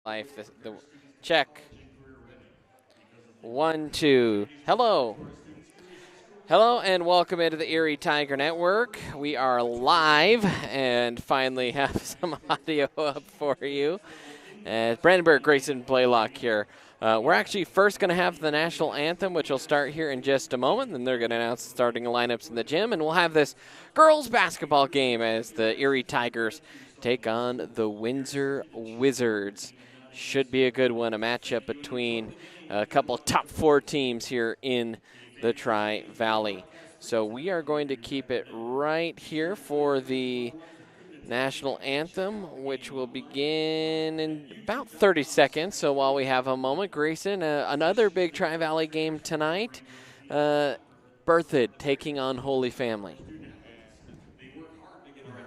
Life, the check. 1, 2. Hello. Hello and welcome into the Erie Tiger Network. We are live and finally have some audio up for you. Brandenburg, Grayson, Blaylock here. We're actually first going to have the national anthem, which will start here in just a moment. Then they're going to announce the starting lineups in the gym, and we'll have this girls basketball game as the Erie Tigers take on the Windsor Wizards. Should be a good one, a matchup between a couple of top 4 teams here in the Tri-Valley. So we are going to keep it right here for the national anthem, which will begin in about 30 seconds. So while we have a moment, Grayson, another big Tri-Valley game tonight. Berthoud taking on Holy Family.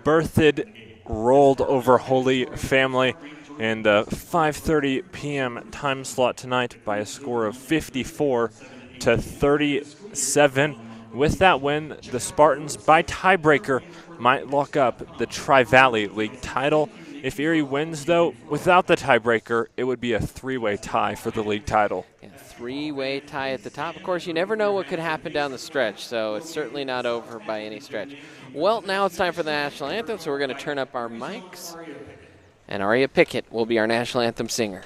Berthoud rolled over Holy Family in the 5:30 p.m. time slot tonight by a score of 54-37. With that win, the Spartans, by tiebreaker, might lock up the Tri-Valley League title. If Erie wins, though, without the tiebreaker, it would be a 3-way tie for the league title. Yeah, 3-way tie at the top. Of course, you never know what could happen down the stretch, so it's certainly not over by any stretch. Well, now it's time for the national anthem, so we're going to turn up our mics. And Aria Pickett will be our national anthem singer.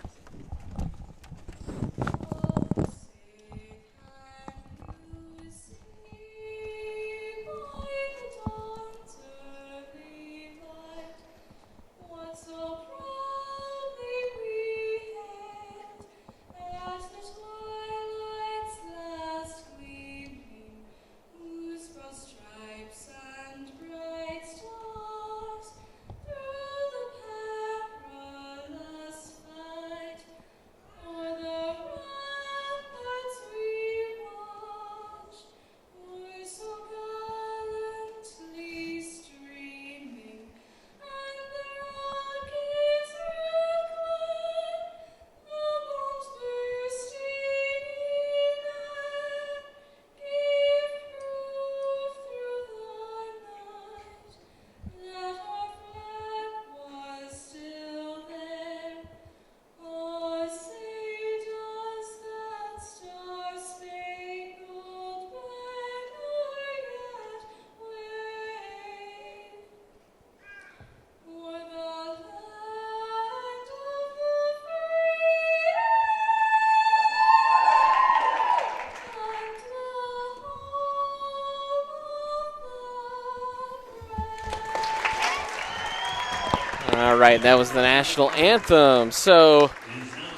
All right, that was the national anthem. So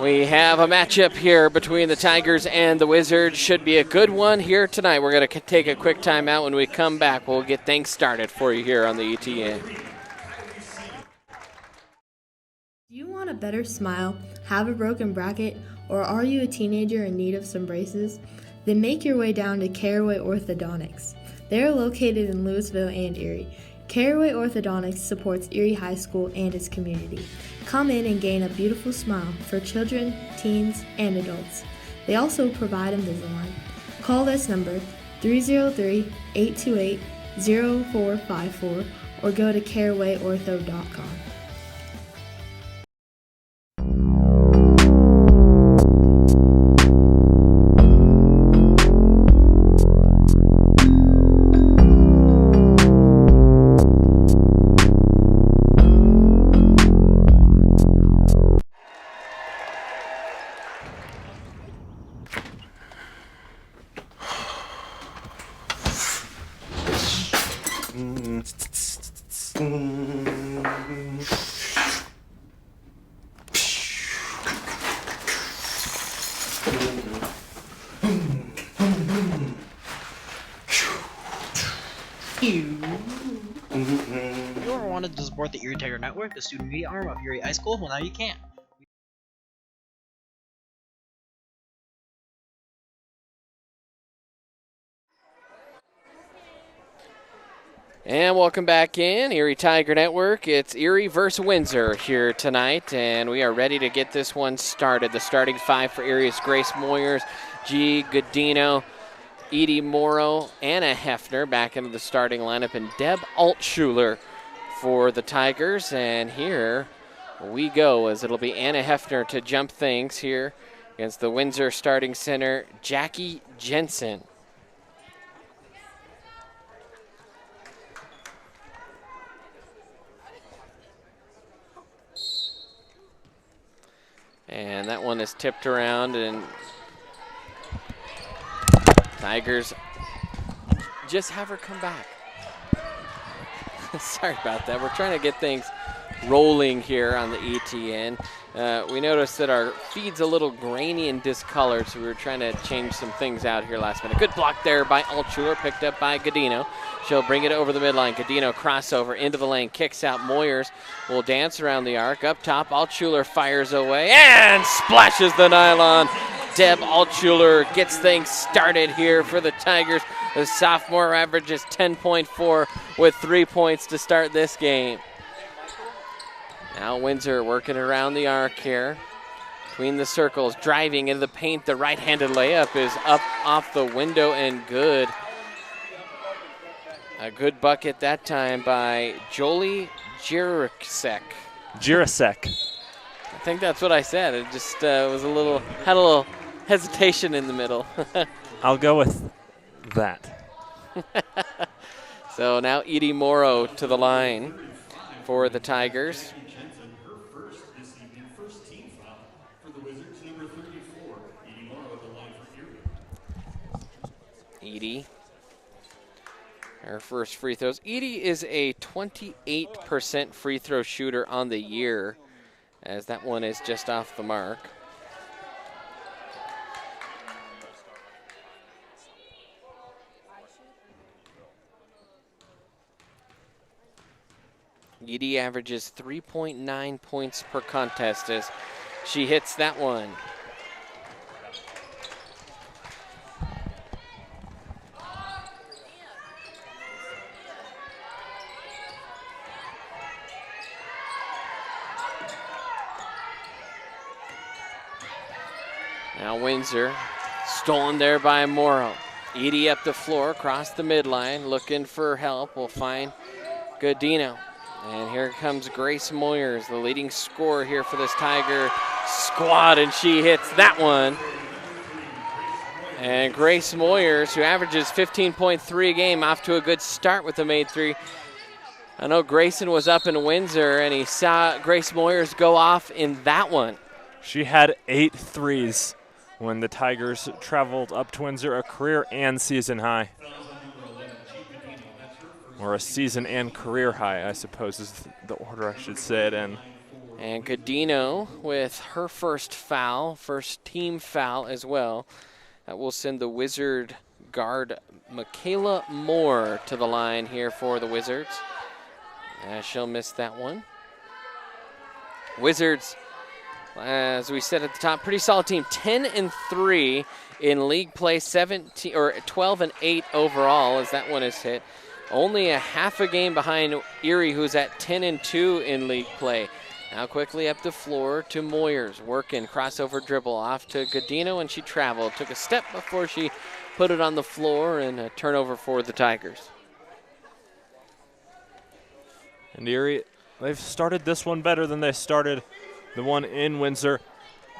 we have a matchup here between the Tigers and the Wizards. Should be a good one here tonight. We're going to take a quick timeout. When we come back, we'll get things started for you here on the ETN. Do you want a better smile, have a broken bracket, or are you a teenager in need of some braces? Then make your way down to Caraway Orthodontics. They are located in Louisville and Erie. Caraway Orthodontics supports Erie High School and its community. Come in and gain a beautiful smile for children, teens, and adults. They also provide Invisalign. Call this number 303-828-0454 or go to carawayortho.com. You ever wanted to support the Erie Tiger Network, the student media arm of Erie High School? Well, now you can. And welcome back in, Erie Tiger Network. It's Erie versus Windsor here tonight, and we are ready to get this one started. The starting five for Erie is Grace Moyers, G. Godino, Edie Morrow, Anna Hefner back into the starting lineup, and Deb Altschuler for the Tigers. And here we go, as it'll be Anna Hefner to jump things here against the Windsor starting center, Jackie Jensen. And that one is tipped around, and Tigers just have her come back. Sorry about that. We're trying to get things rolling here on the ETN. We noticed that our feed's a little grainy and discolored, so we were trying to change some things out here last minute. Good block there by Altschuler, picked up by Godino. She'll bring it over the midline. Godino crossover into the lane, kicks out. Moyers will dance around the arc. Up top, Altschuler fires away and splashes the nylon. Deb Altschuler gets things started here for the Tigers. The sophomore averages 10.4 with 3 points to start this game. Now Windsor working around the arc here. Between the circles, driving into the paint. The right-handed layup is up off the window and good. A good bucket that time by Jolie Jirasek. I think that's what I said. It just was had a little hesitation in the middle. I'll go with that. So now Edie Morrow to the line for the Tigers. Edie, her first free throws. Edie is a 28% free throw shooter on the year, as that one is just off the mark. Edie averages 3.9 points per contest as she hits that one. Now Windsor, stolen there by Morrow. Edie up the floor, across the midline, looking for help. Will find Godino. And here comes Grace Moyers, the leading scorer here for this Tiger squad, and she hits that one. And Grace Moyers, who averages 15.3 a game, off to a good start with the made three. I know Grayson was up in Windsor, and he saw Grace Moyers go off in that one. She had 8 threes when the Tigers traveled up to Windsor, a career and season high. Or a season and career high, I suppose, is the order I should say it in. And Godino with her first foul, first team foul as well. That will send the Wizard guard Michaela Moore to the line here for the Wizards. She'll miss that one. Wizards, as we said at the top, pretty solid team. 10-3 in league play, 12-8 overall as that one is hit. Only a half a game behind Erie, who's at 10-2 in league play. Now quickly up the floor to Moyers, working, crossover dribble off to Godino, and she traveled. Took a step before she put it on the floor, and a turnover for the Tigers. And Erie, they've started this one better than they started the one in Windsor.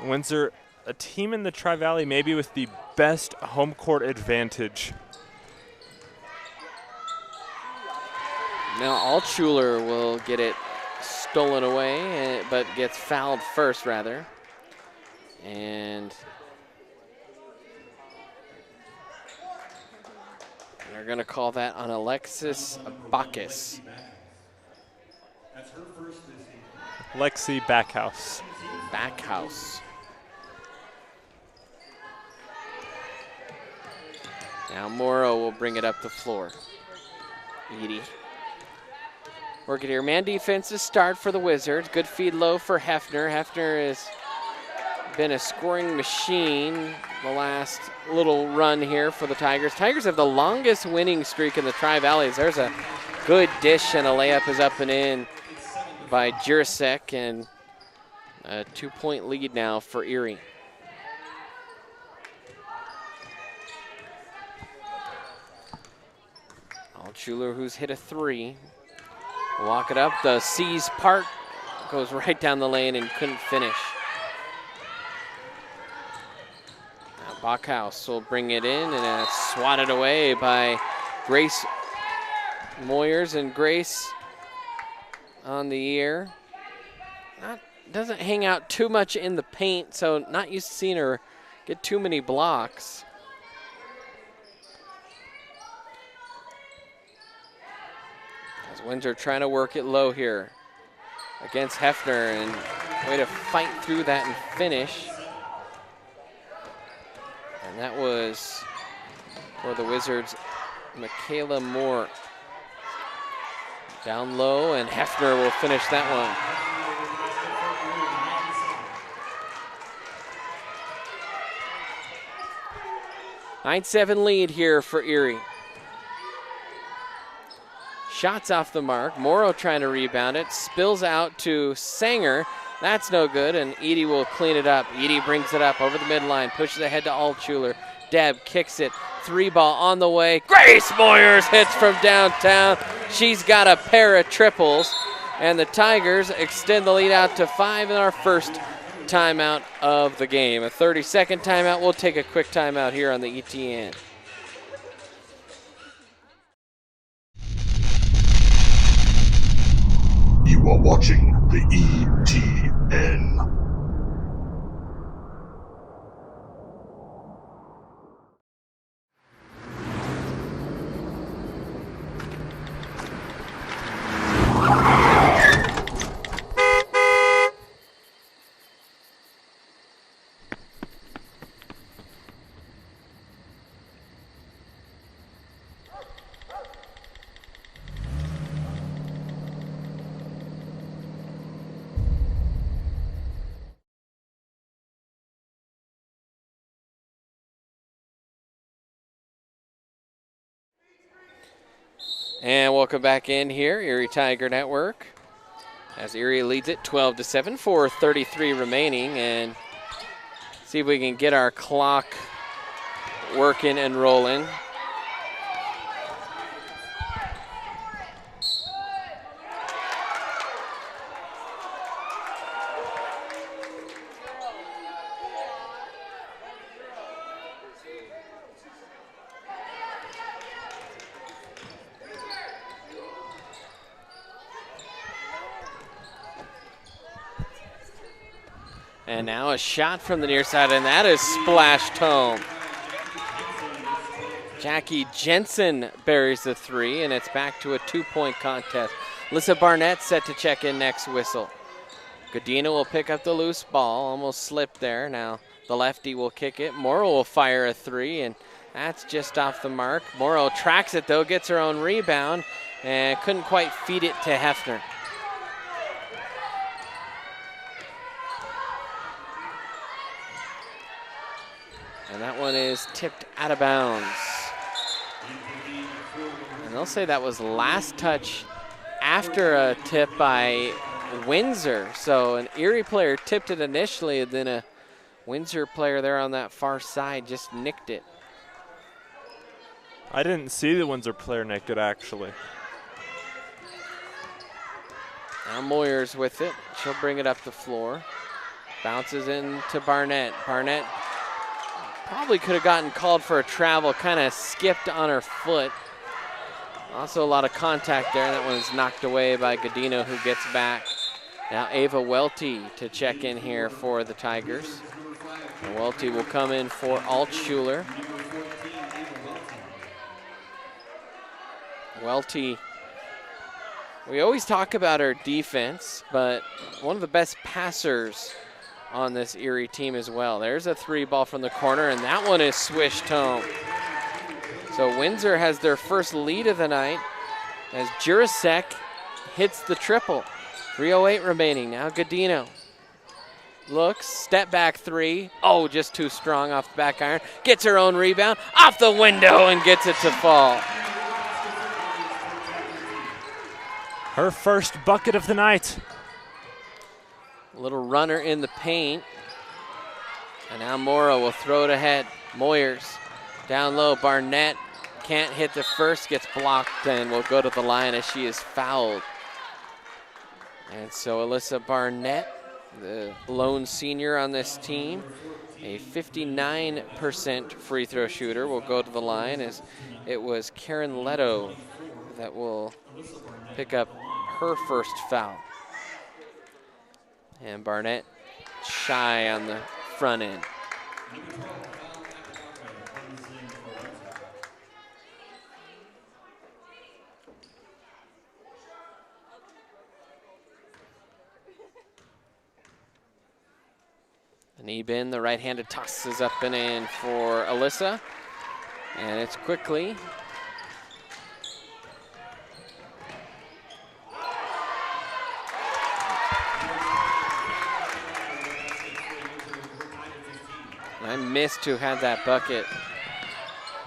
Windsor, a team in the Tri-Valley maybe with the best home court advantage. Now Altschuler will get it stolen away, but gets fouled first, rather. And they're going to call that on Alexis Bacchus. Lexi Backhouse. Backhouse. Now Morrow will bring it up the floor. Edie. Work it here. Man defense to start for the Wizards. Good feed low for Hefner. Hefner has been a scoring machine the last little run here for the Tigers. Tigers have the longest winning streak in the Tri-Valleys. There's a good dish, and a layup is up and in by Jirasek, and a 2-point lead now for Erie. Altshuler, who's hit a 3. Walk it up. The C's part goes right down the lane and couldn't finish. Now Bachhaus will bring it in, and it's swatted away by Grace Moyers, and Grace on the ear. Doesn't hang out too much in the paint, so not used to seeing her get too many blocks. As Windsor trying to work it low here against Hefner, and way to fight through that and finish. And that was for the Wizards, Michaela Moore. Down low, and Hefner will finish that one. 9-7 lead here for Erie. Shots off the mark. Morrow trying to rebound it. Spills out to Sanger. That's no good, and Edie will clean it up. Edie brings it up over the midline, pushes ahead to Altshuler. Deb kicks it. 3-ball on the way. Grace Moyers hits from downtown. She's got a pair of triples, and the Tigers extend the lead out to 5 in our first timeout of the game. A 30-second timeout. We'll take a quick timeout here on the ETN. You are watching the ETN. And welcome back in here, Erie Tiger Network, as Erie leads it 12-7, 4:33 remaining, and see if we can get our clock working and rolling. And now a shot from the near side, and that is splashed home. Jackie Jensen buries the 3, and it's back to a 2-point contest. Lissa Barnett set to check in next whistle. Godina will pick up the loose ball, almost slipped there. Now the lefty will kick it. Morrow will fire a 3, and that's just off the mark. Morrow tracks it though, gets her own rebound, and couldn't quite feed it to Hefner. And that one is tipped out of bounds. And they'll say that was last touch after a tip by Windsor. So an Erie player tipped it initially, and then a Windsor player there on that far side just nicked it. I didn't see the Windsor player nick it, actually. Now Moyers with it. She'll bring it up the floor. Bounces into Barnett. Barnett probably could have gotten called for a travel, kind of skipped on her foot. Also a lot of contact there. That one's knocked away by Godino, who gets back. Now Ava Welty to check in here for the Tigers. And Welty will come in for Altshuler. Welty, we always talk about her defense, but one of the best passers on this Erie team as well. There's a 3-ball from the corner, and that one is swished home. So Windsor has their first lead of the night as Jurasek hits the triple. 3:08 remaining. Now Godino looks, step back 3. Oh, just too strong off the back iron. Gets her own rebound off the window and gets it to fall. Her first bucket of the night. A little runner in the paint. And now Morrow will throw it ahead. Moyers down low. Barnett can't hit the first, gets blocked, and will go to the line as she is fouled. And so Alyssa Barnett, the lone senior on this team, a 59% free throw shooter, will go to the line as it was Karen Leto that will pick up her first foul. And Barnett shy on the front end. An Eben, the right-handed toss is up and in for Alyssa. And it's quickly. I missed who had that bucket.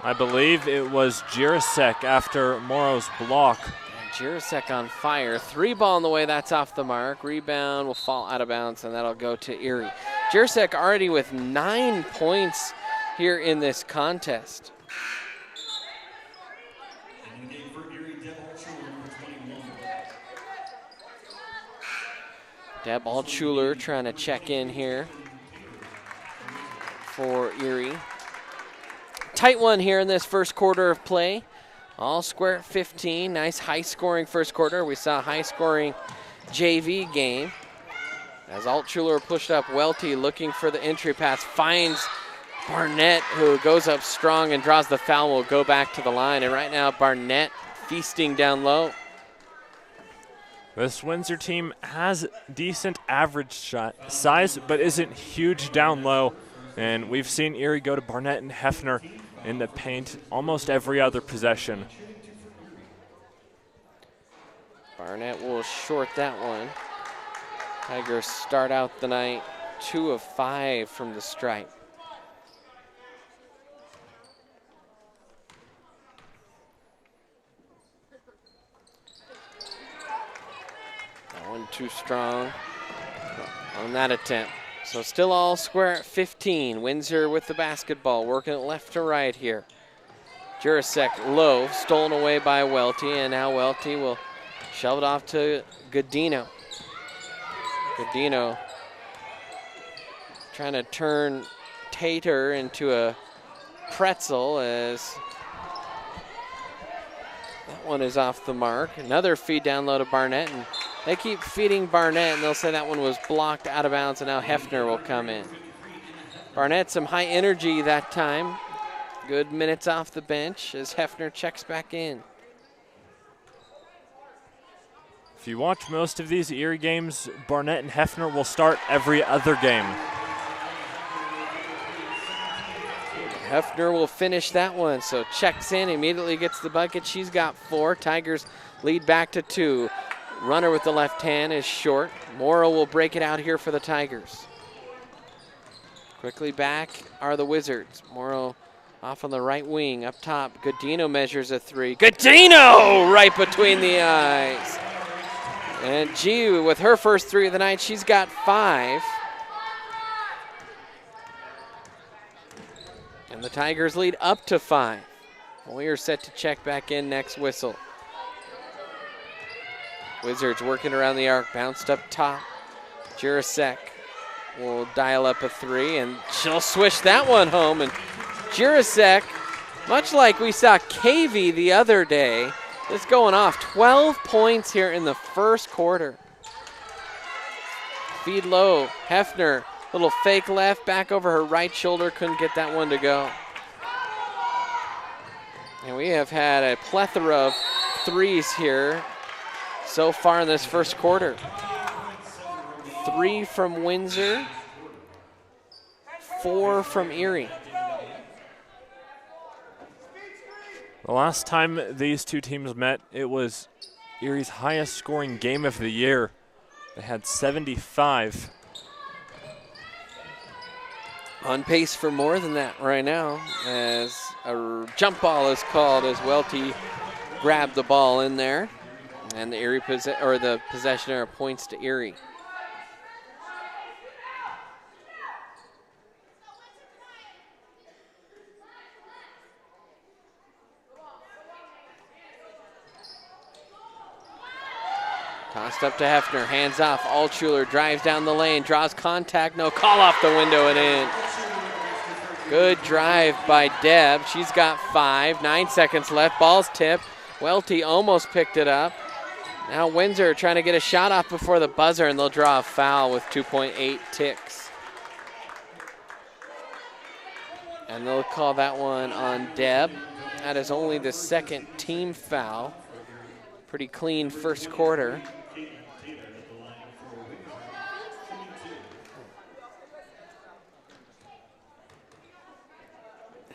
I believe it was Jirasek after Morrow's block. Jirasek on fire. 3 ball in the way, that's off the mark. Rebound will fall out of bounds, and that'll go to Erie. Jirasek already with 9 points here in this contest. Deb Altschuler trying to check in here for Erie. Tight one here in this first quarter of play. All square at 15. Nice high-scoring first quarter. We saw a high-scoring JV game. As Altschuler pushed up, Welty looking for the entry pass, finds Barnett, who goes up strong and draws the foul, will go back to the line. And right now, Barnett feasting down low. This Windsor team has decent average shot size, but isn't huge down low. And we've seen Erie go to Barnett and Hefner in the paint almost every other possession. Barnett will short that one. Tigers start out the night 2 of 5 from the stripe. That one too strong on that attempt. So still all square at 15. Windsor with the basketball, working it left to right here. Jirasek low, stolen away by Welty, and now Welty will shove it off to Godino. Godino trying to turn Tater into a pretzel as that one is off the mark. Another feed down low to Barnett, and they keep feeding Barnett, and they'll say that one was blocked out of bounds, and now Hefner will come in. Barnett, some high energy that time. Good minutes off the bench as Hefner checks back in. If you watch most of these Erie games, Barnett and Hefner will start every other game. Hefner will finish that one, so checks in, immediately gets the bucket. She's got 4. Tigers lead back to 2. Runner with the left hand is short. Morrow will break it out here for the Tigers. Quickly back are the Wizards. Morrow off on the right wing, up top. Godino measures a 3. Godino right between the eyes. And G with her first 3 of the night, she's got 5. And the Tigers lead up to 5. We are set to check back in next whistle. Wizards working around the arc, bounced up top. Jirasek will dial up a 3, and she'll swish that one home. And Jirasek, much like we saw KV the other day, is going off. 12 points here in the first quarter. Feed low, Hefner, little fake left, back over her right shoulder, couldn't get that one to go. And we have had a plethora of threes here so far in this first quarter. 3 from Windsor, 4 from Erie. The last time these two teams met, it was Erie's highest scoring game of the year. They had 75. On pace for more than that right now, as a jump ball is called as Welty grabbed the ball in there, and the Erie the possession error points to Erie. Tossed up to Hefner, hands off. Altshuler drives down the lane, draws contact, no call off the window and in. Good drive by Deb. She's got 5, 9 seconds left. Ball's tipped. Welty almost picked it up. Now Windsor trying to get a shot off before the buzzer, and they'll draw a foul with 2.8 ticks. And they'll call that one on Deb. That is only the second team foul. Pretty clean first quarter.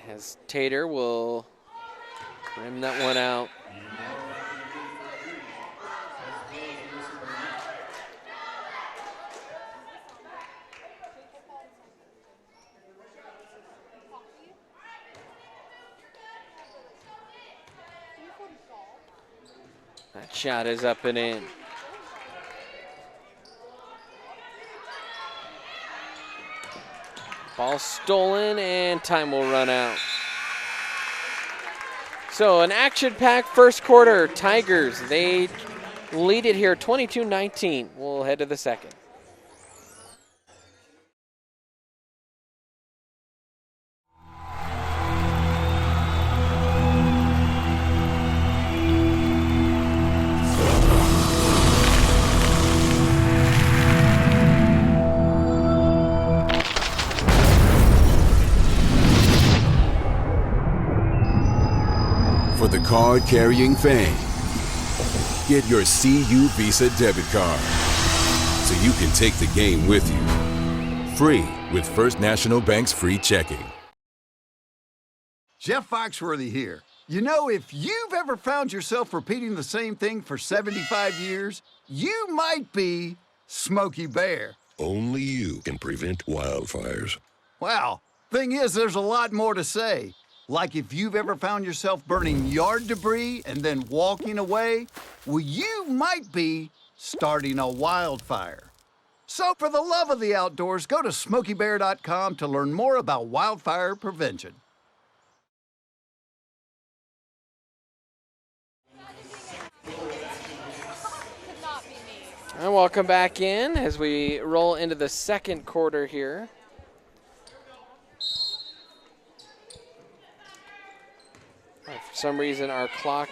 As Tater will rim that one out. That shot is up and in. Ball stolen and time will run out. So an action-packed first quarter. Tigers, they lead it here 22-19. We'll head to the second. For the card-carrying fan, get your CU Visa debit card so you can take the game with you. Free with First National Bank's free checking. Jeff Foxworthy here. You know, if you've ever found yourself repeating the same thing for 75 years, you might be Smokey Bear. Only you can prevent wildfires. Well, thing is, there's a lot more to say. Like if you've ever found yourself burning yard debris and then walking away, well, you might be starting a wildfire. So for the love of the outdoors, go to SmokeyBear.com to learn more about wildfire prevention. And welcome back in as we roll into the second quarter here. For some reason, our clock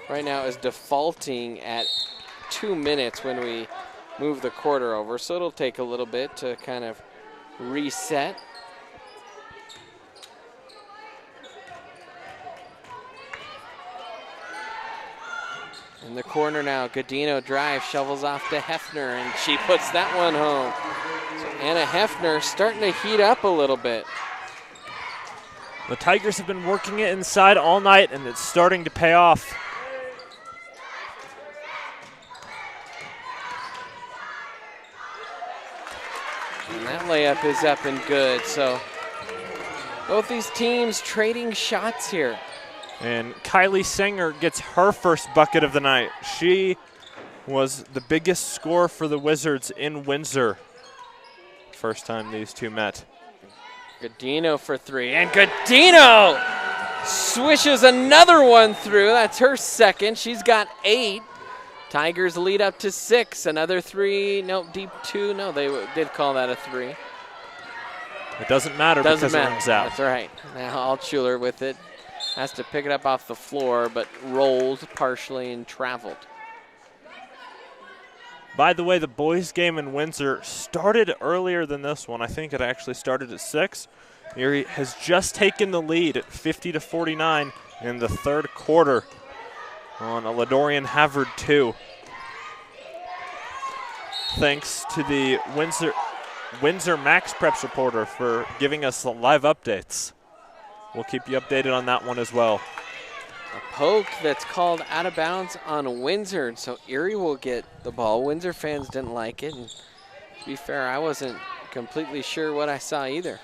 right now is defaulting at 2 minutes when we move the quarter over, so it'll take a little bit to kind of reset. In the corner now, Godino drives, shovels off to Hefner, and she puts that one home. So Anna Hefner starting to heat up a little bit. The Tigers have been working it inside all night, and it's starting to pay off. And that layup is up and good. So both these teams trading shots here. And Kylie Sanger gets her first bucket of the night. She was the biggest scorer for the Wizards in Windsor. First time these two met. Godino for 3, and Godino swishes another one through. That's her second. She's got 8. Tigers lead up to 6. Another 3, no, deep 2. No, they did call that a 3. It doesn't matter because it runs out. That's right. Now Altshuler with it. Has to pick it up off the floor, but rolled partially and traveled. By the way, the boys' game in Windsor started earlier than this one. I think it actually started at 6. Erie has just taken the lead at 50-49 in the third quarter on a Ladorian Havard 2. Thanks to the Windsor Max Preps reporter for giving us the live updates. We'll keep you updated on that one as well. A poke that's called out of bounds on Windsor, so Erie will get the ball. Windsor fans didn't like it, and to be fair, I wasn't completely sure what I saw either.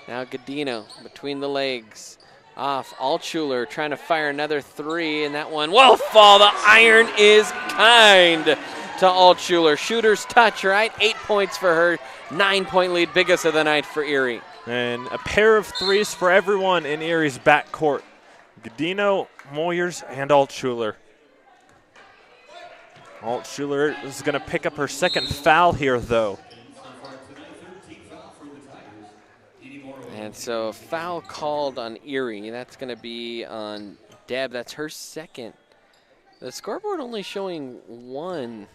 Now Godino between the legs, off. Altshuler trying to fire another 3, and that one will fall. The iron is kind to Altshuler. Shooter's touch, right? 8 points for her, 9-point lead, biggest of the night for Erie. And a pair of 3s for everyone in Erie's backcourt. Godino, Moyers, and Altshuler. Altschuler is going to pick up her second foul here, though. And so foul called on Erie. That's going to be on Deb. That's her second. The scoreboard only showing one.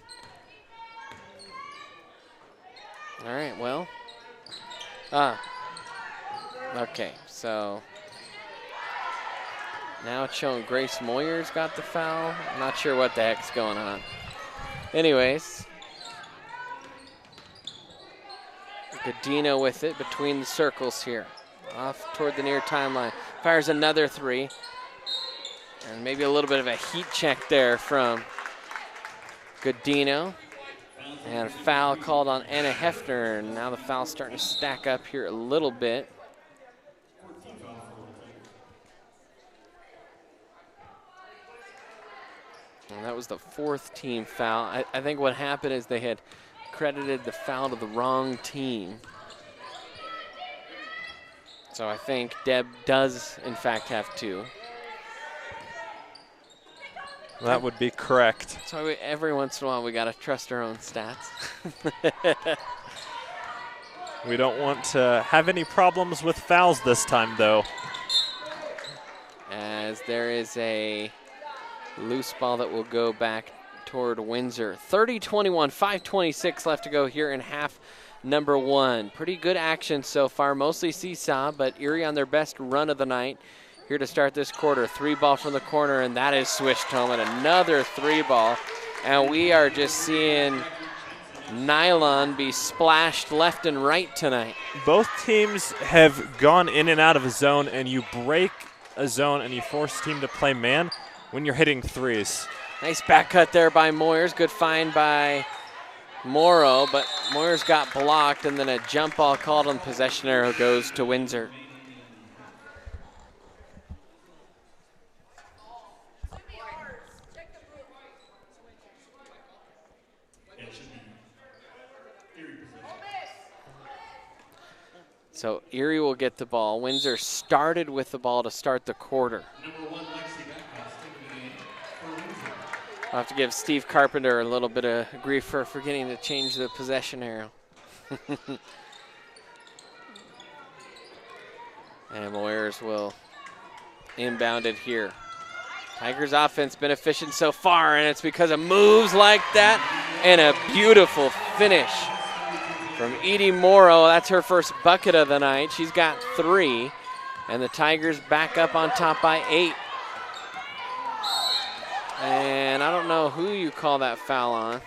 All right, well. Okay, so now it's showing Grace Moyer's got the foul. I'm not sure what the heck's going on. Anyways. Godino with it between the circles here. Off toward the near timeline. Fires another three. And maybe a little bit of a heat check there from Godino. And a foul called on Anna Hefner. And now the foul's starting to stack up here a little bit. And that was the fourth team foul. I think what happened is they had credited the foul to the wrong team. So I think Deb does, in fact, have two. That would be correct. So every once in a while, we got to trust our own stats. We don't want to have any problems with fouls this time, though. As there is a loose ball that will go back toward Windsor. 30-21, 5:26 left to go here in half number one. Pretty good action so far, mostly seesaw, but Erie on their best run of the night. Here to start this quarter, three ball from the corner, and that is swished home, and another three ball. And we are just seeing nylon be splashed left and right tonight. Both teams have gone in and out of a zone, and you break a zone and you force a team to play man when you're hitting threes. Nice back cut there by Moyers. Good find by Morrow, but Moyers got blocked, and then a jump ball called on possession arrow goes to Windsor. So Erie will get the ball. Windsor started with the ball to start the quarter. I'll have to give Steve Carpenter a little bit of grief for forgetting to change the possession arrow. And Moyers will inbound it here. Tigers offense been efficient so far, and it's because of moves like that and a beautiful finish from Edie Morrow. That's her first bucket of the night. She's got three, and the Tigers back up on top by 8. And I don't know who you call that foul on.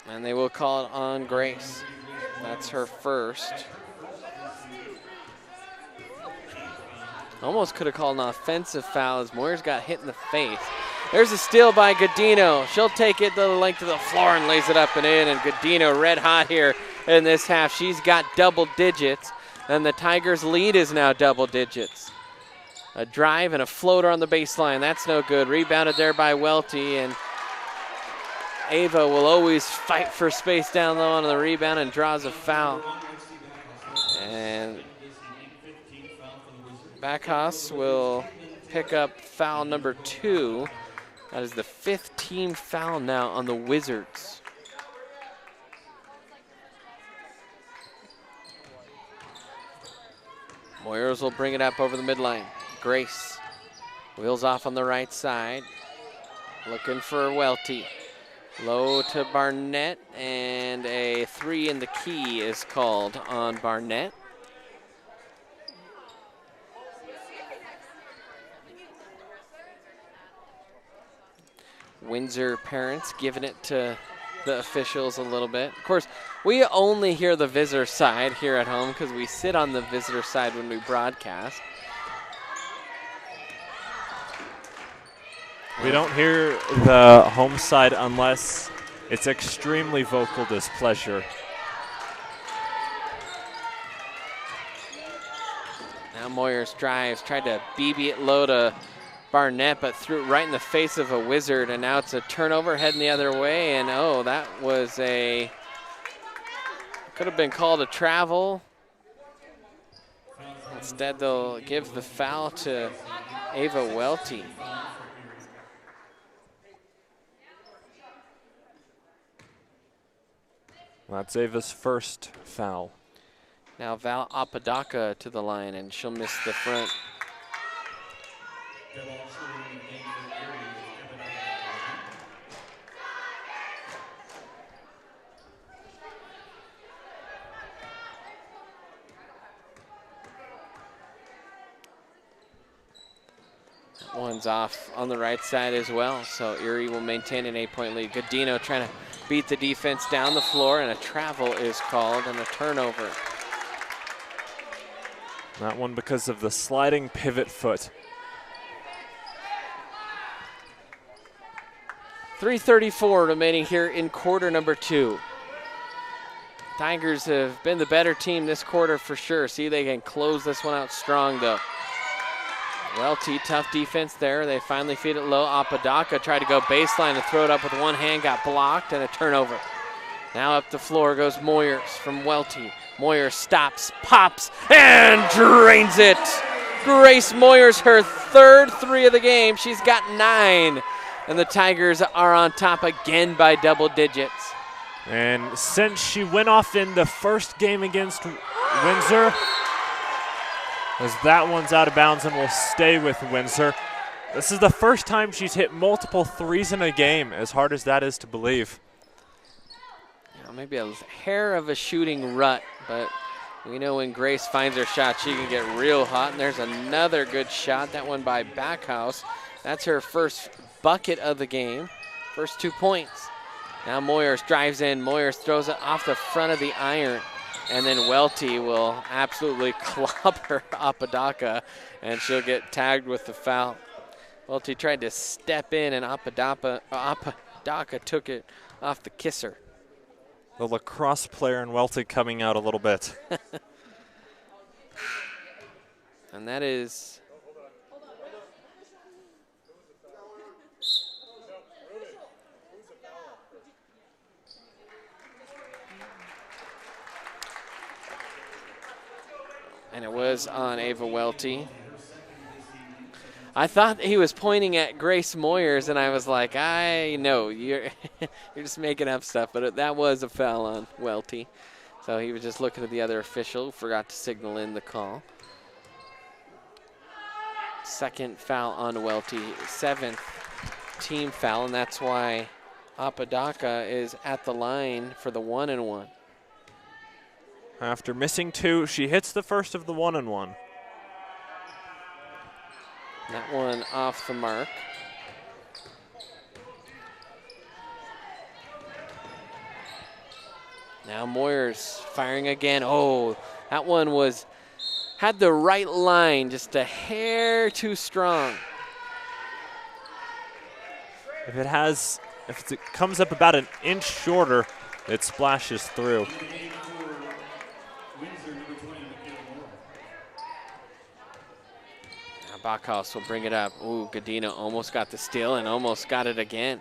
And they will call it on Grace. That's her first. Almost could have called an offensive foul as Moyers got hit in the face. There's a steal by Godino. She'll take it the length of the floor and lays it up and in. And Godino red hot here in this half. She's got double digits. And the Tigers' lead is now double digits. A drive and a floater on the baseline. That's no good. Rebounded there by Welty. And Ava will always fight for space down low on the rebound and draws a foul. And Backhaus will pick up foul number 2. That is the 5th team foul now on the Wizards. Moyers will bring it up over the midline. Grace wheels off on the right side. Looking for Welty. Low to Barnett, and a 3 in the key is called on Barnett. Windsor parents giving it to the officials a little bit. Of course, we only hear the visitor side here at home because we sit on the visitor side when we broadcast. We don't hear the home side unless it's extremely vocal displeasure. Now Moyers drives, tried to BB it low to Barnett, but threw it right in the face of a Wizard, and now it's a turnover heading the other way, and oh, that was a, could have been called a travel. Instead, they'll give the foul to Ava Welty. That's Ava's first foul. Now Val Apodaca to the line, and she'll miss the front. One's off on the right side as well, so Erie will maintain an 8-point lead. Godino trying to beat the defense down the floor, and a travel is called and a turnover. That one because of the sliding pivot foot. 3:34 remaining here in quarter number 2. Tigers have been the better team this quarter for sure. See, they can close this one out strong though. Welty, tough defense there. They finally feed it low. Apodaca tried to go baseline and throw it up with one hand, got blocked, and a turnover. Now up the floor goes Moyers from Welty. Moyers stops, pops, and drains it. Grace Moyers, her third 3 of the game. She's got 9, and the Tigers are on top again by double digits. And since she went off in the first game against Windsor, as that one's out of bounds and will stay with Windsor. This is the first time she's hit multiple 3s in a game, as hard as that is to believe. Yeah, maybe a hair of a shooting rut, but we know when Grace finds her shot, she can get real hot. And there's another good shot, that one by Backhouse. That's her first bucket of the game, first 2 points. Now Moyers drives in. Moyers throws it off the front of the iron. And then Welty will absolutely clobber Apodaca, and she'll get tagged with the foul. Welty tried to step in, and Apodaca took it off the kisser. The lacrosse player in Welty coming out a little bit. And that is and it was on Ava Welty. I thought he was pointing at Grace Moyers, and I was like, I know, you're just making up stuff, but that was a foul on Welty. So he was just looking at the other official, forgot to signal in the call. Second foul on Welty, 7th team foul, and that's why Apodaca is at the line for the 1-and-1. After missing 2, she hits the first of the 1-and-1. That one off the mark. Now Moyers firing again. Oh, that one had the right line, just a hair too strong. If it comes up about an inch shorter, it splashes through. Backhouse will bring it up. Ooh, Godino almost got the steal and almost got it again.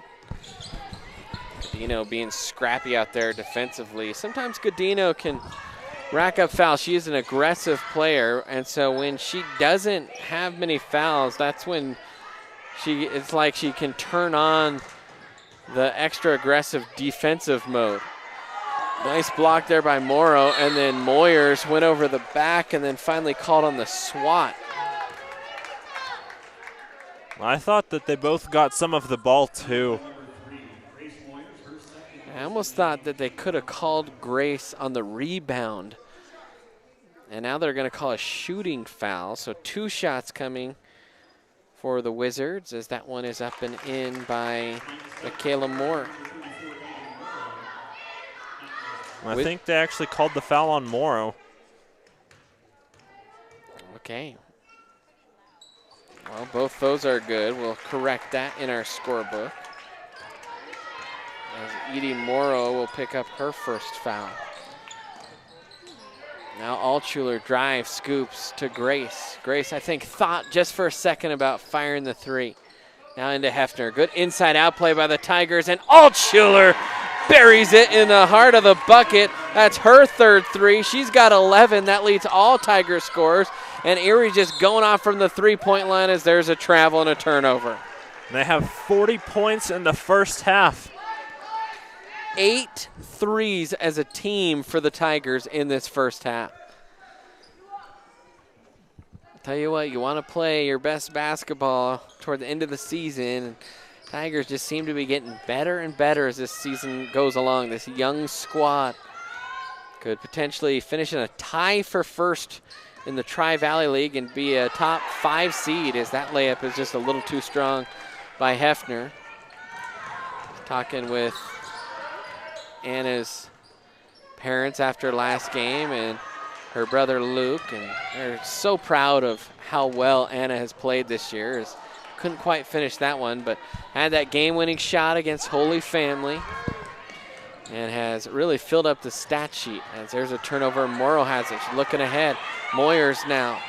Godino being scrappy out there defensively. Sometimes Godino can rack up fouls. She is an aggressive player, and so when she doesn't have many fouls, that's when it's like she can turn on the extra aggressive defensive mode. Nice block there by Morrow, and then Moyers went over the back and then finally called on the swat. I thought that they both got some of the ball too. I almost thought that they could have called Grace on the rebound. And now they're going to call a shooting foul. So 2 shots coming for the Wizards, as that one is up and in by Michaela Moore. I think they actually called the foul on Morrow. Okay. Well, both those are good. We'll correct that in our scorebook. As Edie Morrow will pick up her first foul. Now Altschuler drives, scoops to Grace. Grace, I think, thought just for a second about firing the 3. Now into Hefner. Good inside out play by the Tigers, and Altschuler buries it in the heart of the bucket. That's her third 3. She's got 11. That leads all Tiger scores. And Erie just going off from the 3-point line as there's a travel and a turnover. They have 40 points in the first half. 8 threes as a team for the Tigers in this first half. Tell you what, you want to play your best basketball toward the end of the season. Tigers just seem to be getting better and better as this season goes along. This young squad could potentially finish in a tie for first in the Tri-Valley League and be a top 5 seed, as that layup is just a little too strong by Hefner. Talking with Anna's parents after last game and her brother Luke, and they're so proud of how well Anna has played this year. Couldn't quite finish that one, but had that game-winning shot against Holy Family and has really filled up the stat sheet. As there's a turnover, Morrow has it. She's looking ahead. Moyers now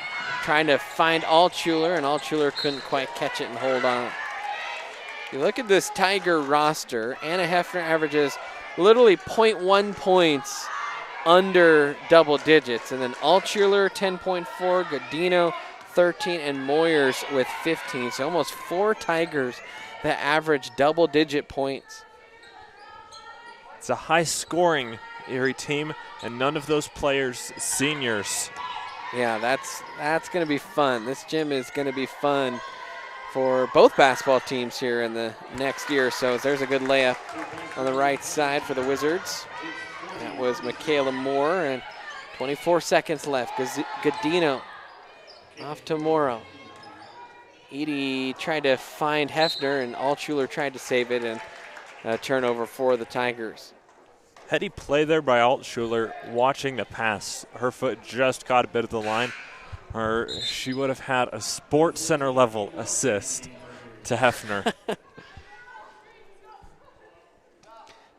trying to find Altschuler, and Altschuler couldn't quite catch it and hold on. You look at this Tiger roster, Anna Hefner averages literally 0.1 points under double digits, and then Altschuler 10.4, Godino 13, and Moyers with 15. So almost 4 Tigers that average double-digit points. It's a high-scoring Erie team, and none of those players seniors. Yeah, that's going to be fun. This gym is going to be fun for both basketball teams here in the next year or so. There's a good layup on the right side for the Wizards. That was Michaela Moore, and 24 seconds left. Godino off to Morrow. Edie tried to find Hefner, and Altschuler tried to save it, and a turnover for the Tigers. Heady play there by Altschuler, watching the pass. Her foot just caught a bit of the line, or she would have had a Sports Center level assist to Hefner.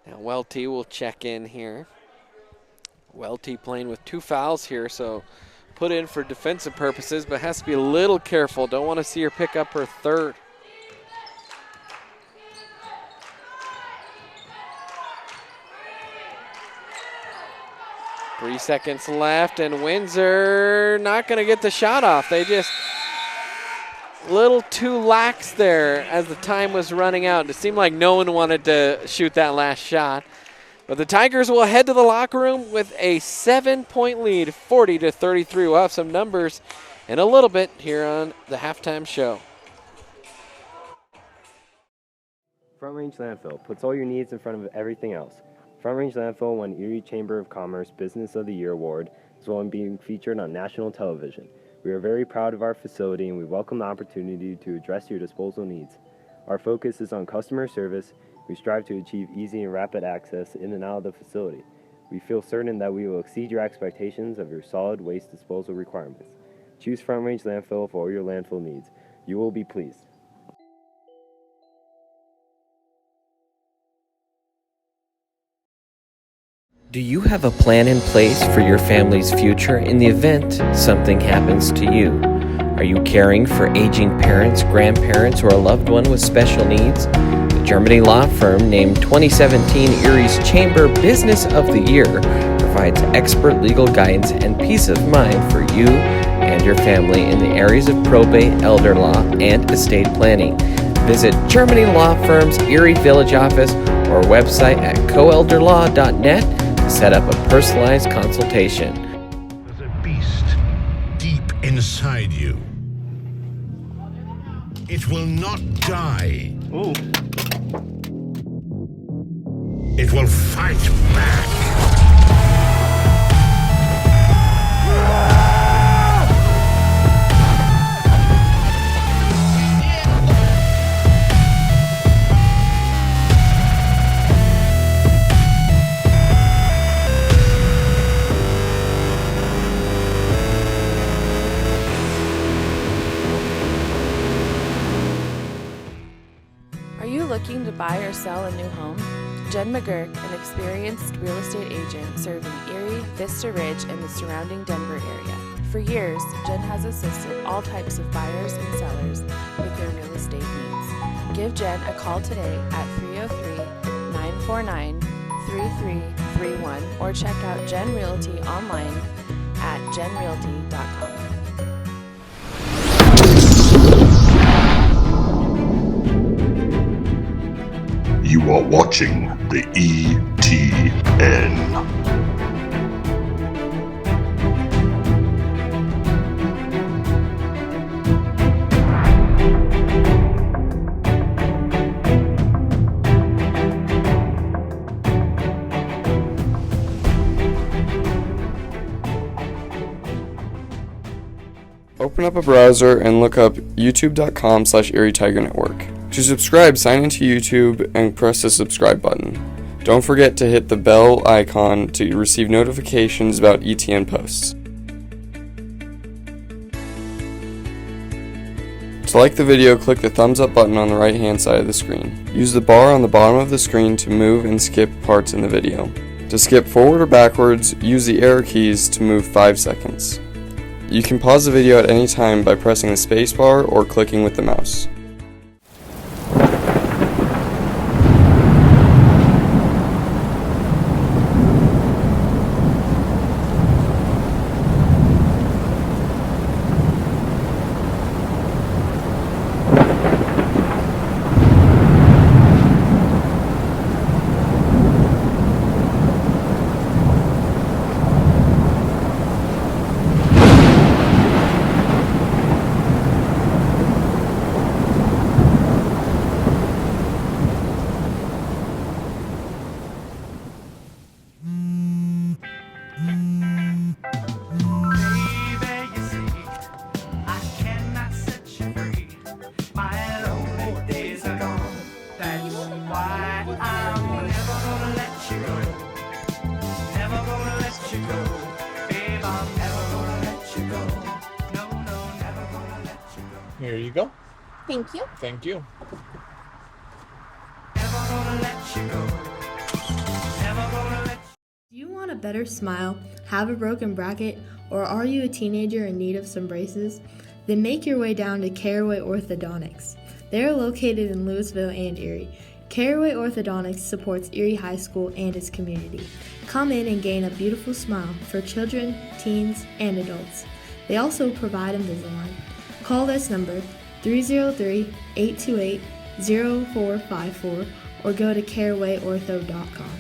Now Welty will check in here. Welty playing with 2 fouls here, so put in for defensive purposes, but has to be a little careful. Don't want to see her pick up her 3rd. Three seconds left, and Windsor not going to get the shot off. They just a little too lax there as the time was running out. It seemed like no one wanted to shoot that last shot. But the Tigers will head to the locker room with a 7-point lead, 40-33. We'll have some numbers in a little bit here on the halftime show. Front Range Landfill puts all your needs in front of everything else. Front Range Landfill won Erie Chamber of Commerce Business of the Year Award, as well as being featured on national television. We are very proud of our facility, and we welcome the opportunity to address your disposal needs. Our focus is on customer service. We strive to achieve easy and rapid access in and out of the facility. We feel certain that we will exceed your expectations of your solid waste disposal requirements. Choose Front Range Landfill for all your landfill needs. You will be pleased. Do you have a plan in place for your family's future in the event something happens to you? Are you caring for aging parents, grandparents, or a loved one with special needs? The Germany law firm named 2017 Erie's Chamber Business of the Year provides expert legal guidance and peace of mind for you and your family in the areas of probate, elder law, and estate planning. Visit Germany Law Firm's Erie Village office or website at coelderlaw.net to set up a personalized consultation. There's a beast deep inside you. It will not die. Ooh. It will fight back. Looking to buy or sell a new home? Jen McGurk, an experienced real estate agent serving Erie, Vista Ridge, and the surrounding Denver area. For years, Jen has assisted all types of buyers and sellers with their real estate needs. Give Jen a call today at 303-949-3331 or check out Jen Realty online at jenrealty.com. You are watching the E ETN. Open up a browser and look up youtube.com/Erie Tiger Network. To subscribe, sign into YouTube and press the subscribe button. Don't forget to hit the bell icon to receive notifications about ETN posts. To like the video, click the thumbs up button on the right hand side of the screen. Use the bar on the bottom of the screen to move and skip parts in the video. To skip forward or backwards, use the arrow keys to move 5 seconds. You can pause the video at any time by pressing the spacebar or clicking with the mouse. Here you go. Thank you. Thank you. Do you want a better smile, have a broken bracket, or are you a teenager in need of some braces? Then make your way down to Caraway Orthodontics. They are located in Louisville and Erie. Caraway Orthodontics supports Erie High School and its community. Come in and gain a beautiful smile for children, teens, and adults. They also provide Invisalign. Call this number 303-828-0454 or go to carawayortho.com.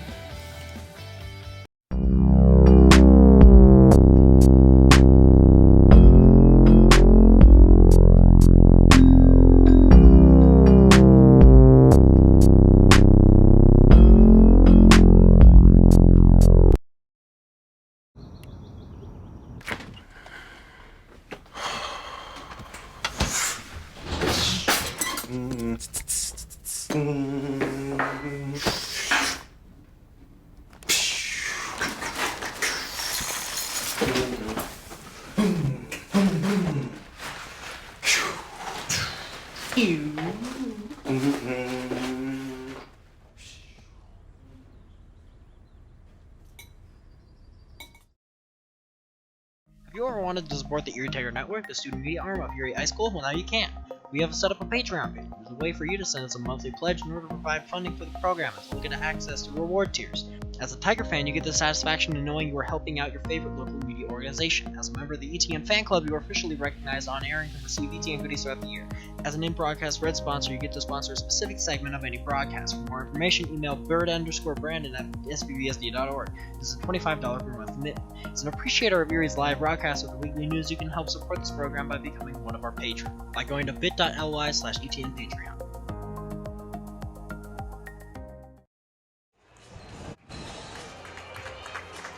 Have you ever wanted to support the Erie Tiger Network, the student media arm of Erie High School? Well, now you can. We have set up a Patreon page. There's a way for you to send us a monthly pledge in order to provide funding for the program, as well as get access to reward tiers. As a Tiger fan, you get the satisfaction in knowing you are helping out your favorite local media organization. As a member of the ETN fan club, you are officially recognized on air and can receive ETN goodies throughout the year. As an in-broadcast red sponsor, you get to sponsor a specific segment of any broadcast. For more information, email bird_brandon@sbbsd.org. This is a $25 per month commitment. As an appreciator of Erie's live broadcast with the weekly news, you can help support this program by becoming one of our patrons by going to bit.ly/ETN Patreon.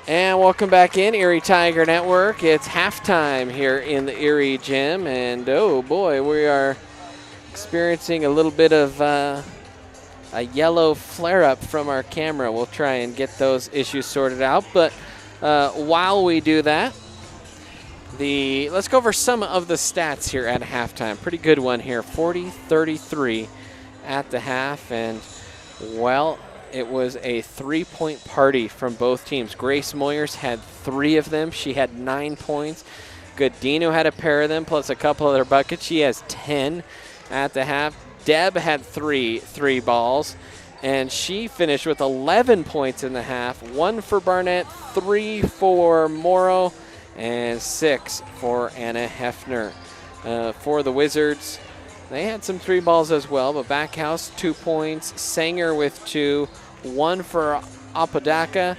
And welcome back in, Erie Tiger Network. It's halftime here in the Erie Gym, and oh boy, we are experiencing a little bit of a yellow flare-up from our camera. We'll try and get those issues sorted out, but while we do that, let's go over some of the stats here at halftime. Pretty good one here, 40-33 at the half, and well, it was a three-point party from both teams. Grace Moyers had 3 of them. She had 9 points. Godino had a pair of them, plus a couple other buckets. She has 10 at the half. Deb had three balls, and she finished with 11 points in the half. 1 for Barnett, 3 for Morrow, and 6 for Anna Hefner. For the Wizards, they had some 3 balls as well, but Backhouse, 2 points. Sanger with 2. 1 for Apodaca.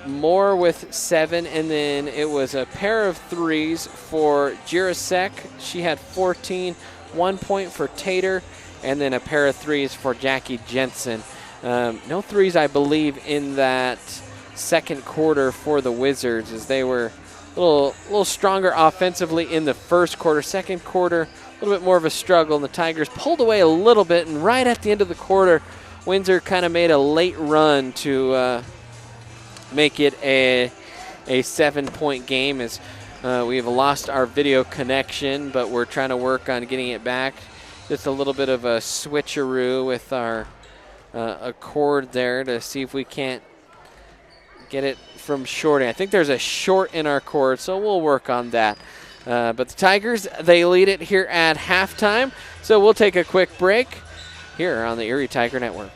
Moore with 7, and then it was a pair of threes for Jirasek. She had 14, 1 point for Tater, and then a pair of threes for Jackie Jensen. No threes, I believe, in that second quarter for the Wizards, as they were a little stronger offensively in the first quarter. Second quarter, a little bit more of a struggle, and the Tigers pulled away a little bit, and right at the end of the quarter, Windsor kind of made a late run to make it a 7-point game, as we've lost our video connection, but we're trying to work on getting it back. Just a little bit of a switcheroo with our a cord there to see if we can't get it from shorting. I think there's a short in our cord, so we'll work on that. But the Tigers, they lead it here at halftime, so we'll take a quick break here on the Erie Tiger Network.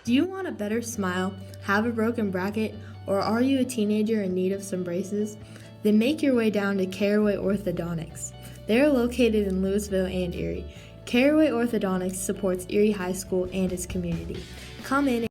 Do you want a better smile, have a broken bracket, or are you a teenager in need of some braces? Then make your way down to Caraway Orthodontics. They are located in Louisville and Erie. Caraway Orthodontics supports Erie High School and its community. Come in.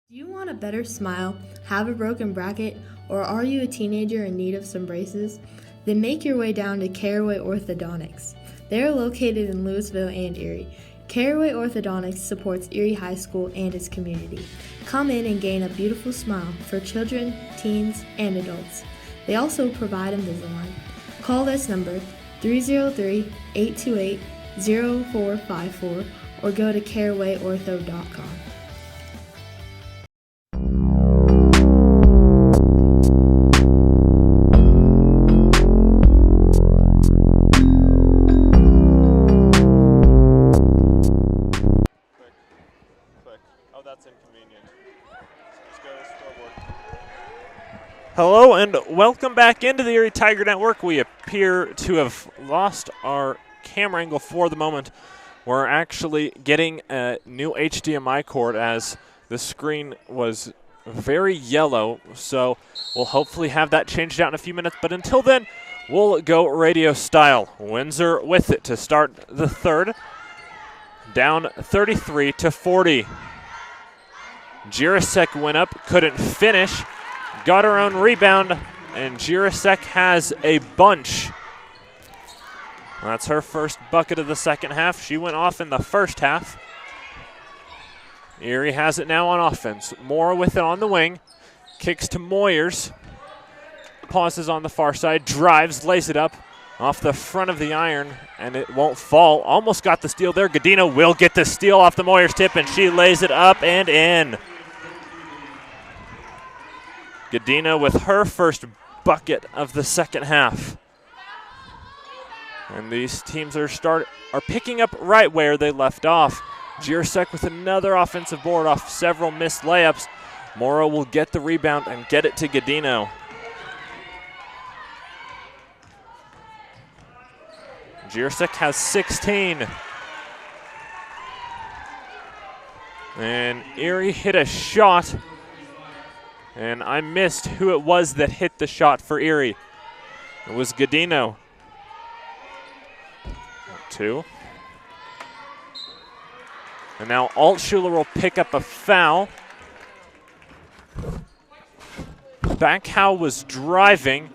Do you want a better smile, have a broken bracket, or are you a teenager in need of some braces? Then make your way down to Caraway Orthodontics. They are located in Louisville and Erie. Caraway Orthodontics supports Erie High School and its community. Come in and gain a beautiful smile for children, teens, and adults. They also provide Invisalign. Call this number 303-828-0454 or go to CarawayOrtho.com. Hello and welcome back into the Erie Tiger Network. We appear to have lost our camera angle for the moment. We're actually getting a new HDMI cord as the screen was very yellow, so we'll hopefully have that changed out in a few minutes. But until then, we'll go radio style. Windsor with it to start the third, down 33-40. Jirasek went up, couldn't finish. Got her own rebound, and Jirasek has a bunch. That's her first bucket of the second half. She went off in the first half. Erie has it now on offense. Moore with it on the wing. Kicks to Moyers. Pauses on the far side. Drives, lays it up off the front of the iron, and it won't fall. Almost got the steal there. Godina will get the steal off the Moyers tip, and she lays it up and in. Godina with her first bucket of the second half. And these teams are picking up right where they left off. Jirasek with another offensive board off several missed layups. Morrow will get the rebound and get it to Godino. Jirasek has 16. And Erie hit a shot. And I missed who it was that hit the shot for Erie. It was Godino. 2. And now Altschuler will pick up a foul. Backhow was driving.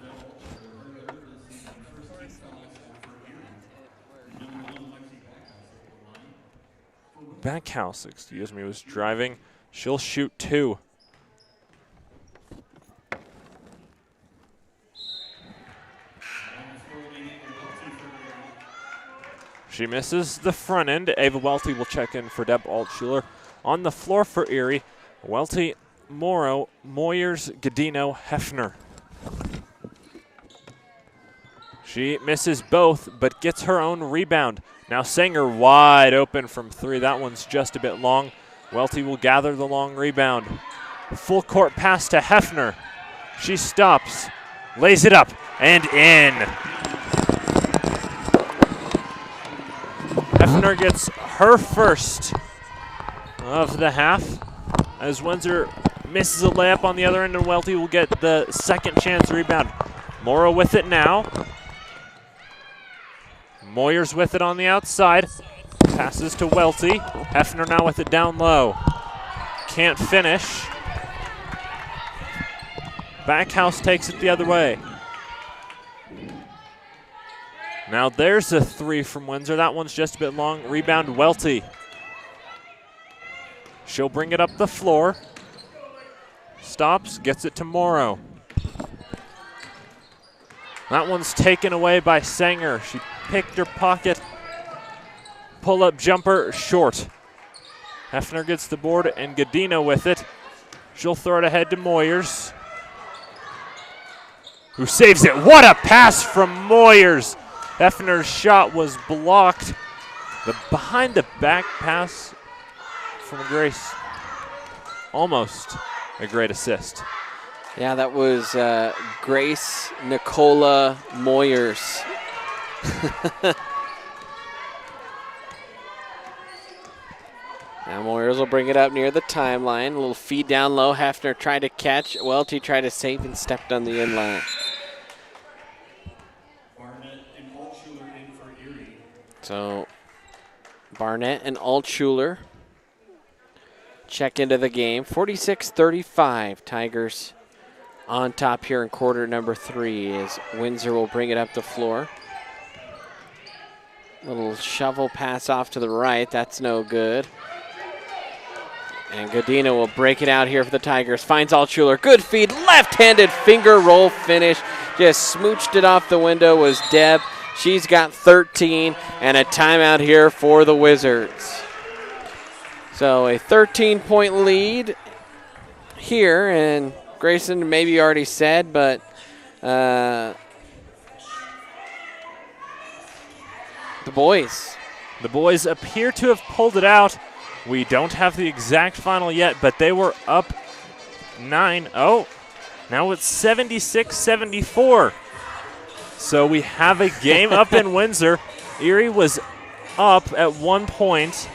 Backhouse, excuse me, was driving. She'll shoot 2. She misses the front end. Ava Welty will check in for Deb Altschuler. On the floor for Erie, Welty, Morrow, Moyers, Godino, Hefner. She misses both, but gets her own rebound. Now Sanger wide open from three. That one's just a bit long. Welty will gather the long rebound. Full court pass to Hefner. She stops, lays it up, and in. Hefner gets her first of the half as Windsor misses a layup on the other end, and Welty will get the second chance rebound. Morrow with it now. Moyers with it on the outside. Passes to Welty. Hefner now with it down low. Can't finish. Backhouse takes it the other way. Now there's a three from Windsor. That one's just a bit long. Rebound, Welty. She'll bring it up the floor. Stops, gets it to Morrow. That one's taken away by Sanger. She picked her pocket. Pull-up jumper, short. Hefner gets the board, and Godino with it. She'll throw it ahead to Moyers, who saves it. What a pass from Moyers! Hefner's shot was blocked. The behind-the-back pass from Grace. Almost a great assist. Yeah, that was Grace Nicola Moyers. Now Moyers will bring it up near the timeline. A little feed down low. Hefner tried to catch. Welty tried to save and stepped on the inline. So Barnett and Altschuler check into the game. 46-35. Tigers on top here in quarter number 3 as Windsor will bring it up the floor. Little shovel pass off to the right. That's no good. And Godino will break it out here for the Tigers. Finds Altschuler. Good feed. Left-handed finger roll finish. Just smooched it off the window was Deb. She's got 13 and a timeout here for the Wizards. So a 13-point lead here, and Grayson maybe already said, but the boys appear to have pulled it out. We don't have the exact final yet, but they were up 9-0. Now it's 76-74. So we have a game up in Windsor. Erie was up at one point,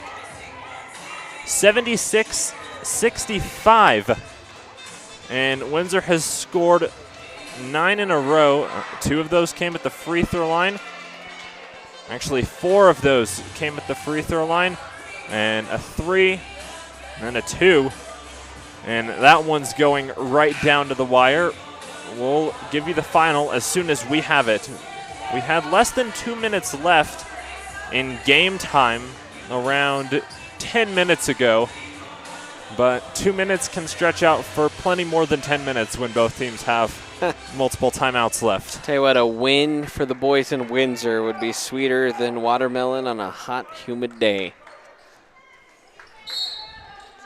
76-65. And Windsor has scored 9 in a row. 2 of those came at the free throw line. Actually, 4 of those came at the free throw line. And a 3, and then a 2. And that one's going right down to the wire. We'll give you the final as soon as we have it. We had less than 2 minutes left in game time around 10 minutes ago. But 2 minutes can stretch out for plenty more than 10 minutes when both teams have multiple timeouts left. Tell you what, a win for the boys in Windsor would be sweeter than watermelon on a hot, humid day.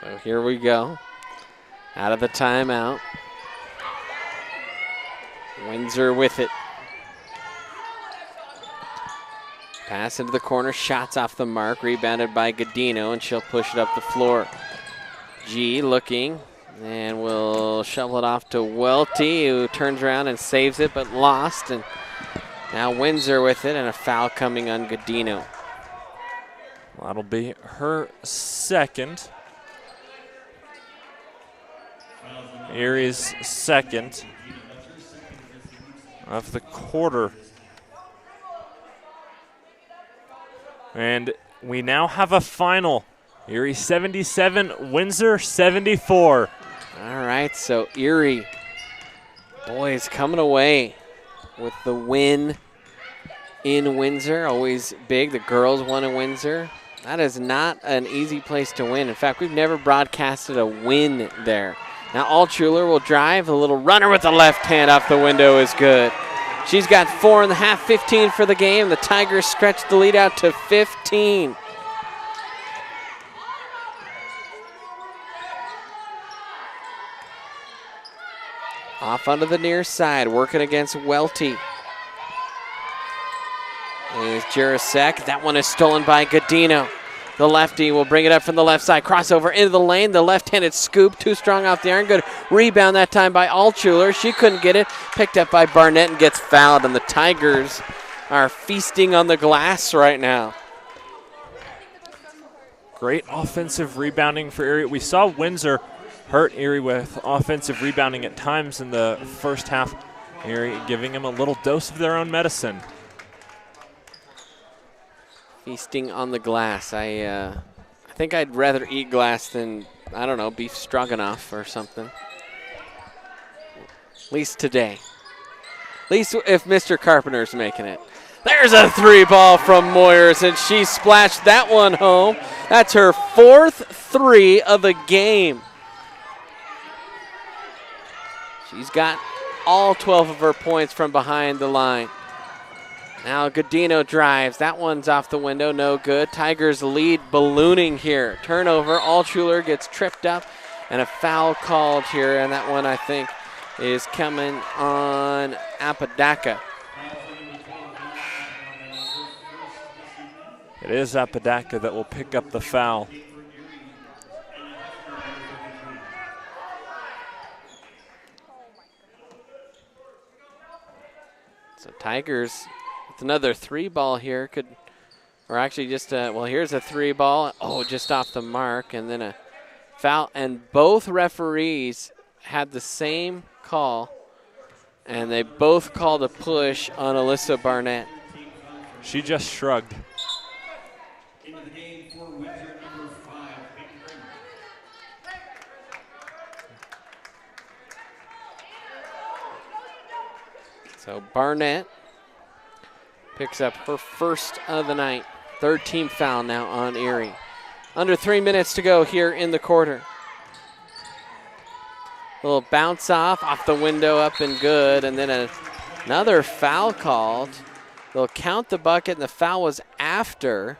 So here we go. Out of the timeout. Windsor with it. Pass into the corner, shots off the mark, rebounded by Godino, and she'll push it up the floor. G looking, and will shovel it off to Welty, who turns around and saves it, but lost. And now Windsor with it, and a foul coming on Godino. Well, that'll be her second. Erie's second of the quarter. And we now have a final. Erie 77, Windsor 74. All right, so Erie, boys, coming away with the win in Windsor. Always big. The girls won in Windsor. That is not an easy place to win. In fact, we've never broadcasted a win there. Now Altschuler will drive. A little runner with the left hand off the window is good. She's got 4 in the half, 15 for the game. The Tigers stretch the lead out to 15. Off onto the near side, working against Welty. Is Jarasek. That one is stolen by Godino. The lefty will bring it up from the left side. Crossover into the lane. The left-handed scoop. Too strong off the iron. Good rebound that time by Altschuler. She couldn't get it. Picked up by Barnett and gets fouled. And the Tigers are feasting on the glass right now. Great offensive rebounding for Erie. We saw Windsor hurt Erie with offensive rebounding at times in the first half. Erie giving them a little dose of their own medicine. Feasting on the glass. I think I'd rather eat glass than, I don't know, beef stroganoff or something. At least today. At least if Mr. Carpenter's making it. There's a 3-ball from Moyers, and she splashed that one home. That's her 4th 3 of the game. She's got all 12 of her points from behind the line. Now Godino drives. That one's off the window, no good. Tigers lead ballooning here. Turnover, Altschuler gets tripped up, and a foul called here, and that one I think is coming on Apodaca. It is Apodaca that will pick up the foul. So Tigers with another 3-ball here could, or actually just well, here's a 3-ball. Oh, just off the mark, and then a foul. And both referees had the same call, and they both called a push on Alyssa Barnett. She just shrugged. So Barnett picks up her first of the night. 3rd team foul now on Erie. Under 3 minutes to go here in the quarter. A little bounce off the window, up and good, and then another foul called. They'll count the bucket, and the foul was after.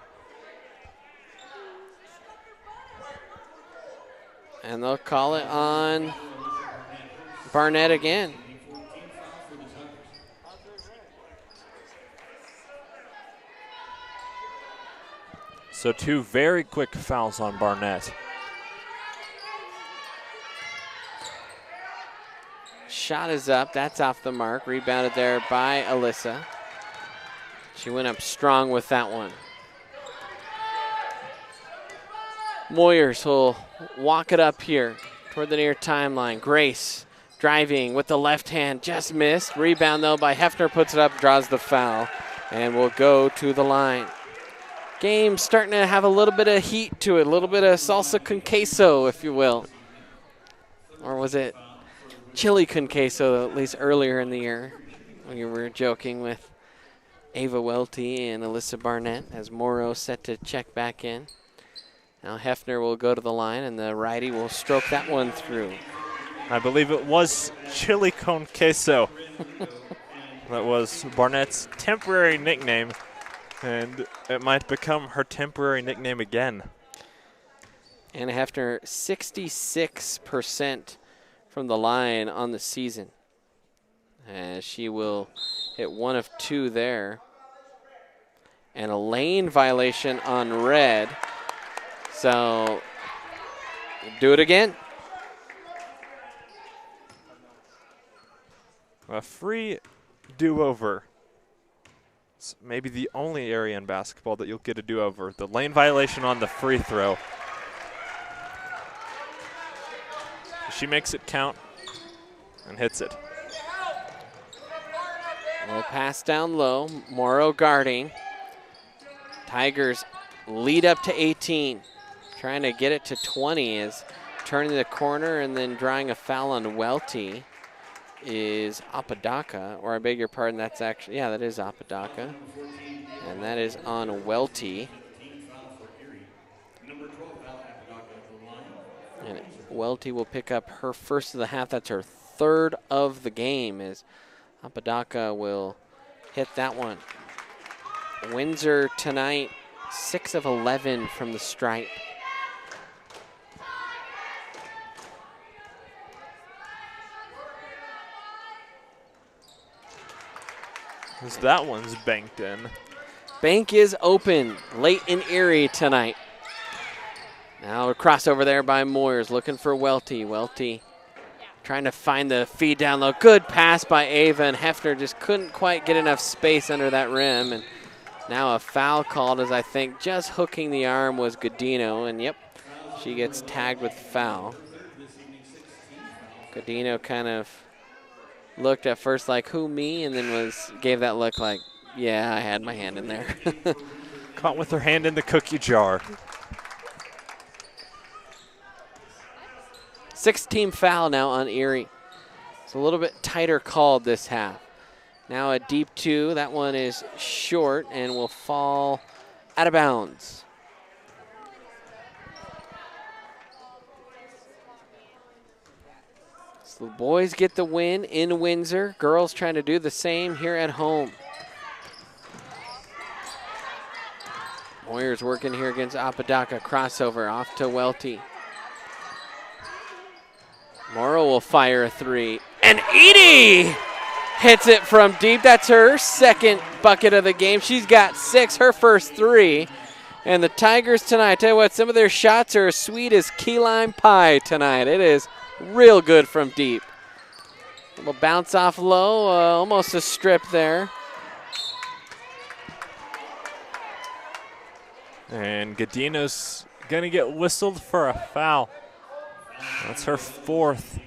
And they'll call it on Barnett again. So 2 very quick fouls on Barnett. Shot is up. That's off the mark. Rebounded there by Alyssa. She went up strong with that one. Moyers will walk it up here toward the near timeline. Grace driving with the left hand. Just missed. Rebound, though, by Hefner. Puts it up, draws the foul, and will go to the line. Game starting to have a little bit of heat to it, a little bit of salsa con queso, if you will. Or was it chili con queso, at least earlier in the year, when you were joking with Ava Welty and Alyssa Barnett, as Morrow set to check back in. Now Hefner will go to the line, and the righty will stroke that one through. I believe it was chili con queso. That was Barnett's temporary nickname, and it might become her temporary nickname again. Anna Hefner, 66% from the line on the season. As she will hit 1 of 2 there. And a lane violation on red. So, do it again. A free do-over. It's maybe the only area in basketball that you'll get a do-over. The lane violation on the free throw. She makes it count and hits it. We'll pass down low. Morrow guarding. Tigers lead up to 18. Trying to get it to 20 is turning the corner and then drawing a foul on Welty is Apodaca, or I beg your pardon, that's actually, yeah, that is Apodaca. And that is on Welty. And Welty will pick up her first of the half. That's her 3rd of the game, as Apodaca will hit that one. Windsor tonight, 6 of 11 from the stripe. As that one's banked in. Bank is open late in Erie tonight. Now a crossover there by Moyers, looking for Welty. Welty trying to find the feed down low. Good pass by Ava, and Hefner just couldn't quite get enough space under that rim. And now a foul called, as I think just hooking the arm was Godino, and yep, she gets tagged with foul. Godino kind of looked at first like, who, me? And then gave that look like, yeah, I had my hand in there. Caught with her hand in the cookie jar. 6-team foul now on Erie. It's a little bit tighter called this half. Now a deep 2. That one is short and will fall out of bounds. So the boys get the win in Windsor. Girls trying to do the same here at home. Moyers working here against Apodaca. Crossover off to Welty. Morrow will fire a 3. And Edie hits it from deep. That's her second bucket of the game. She's got 6, her first 3. And the Tigers tonight, I tell you what, some of their shots are as sweet as key lime pie tonight. It is real good from deep. A little bounce off low, almost a strip there. And Godino's going to get whistled for a foul. That's her 4th.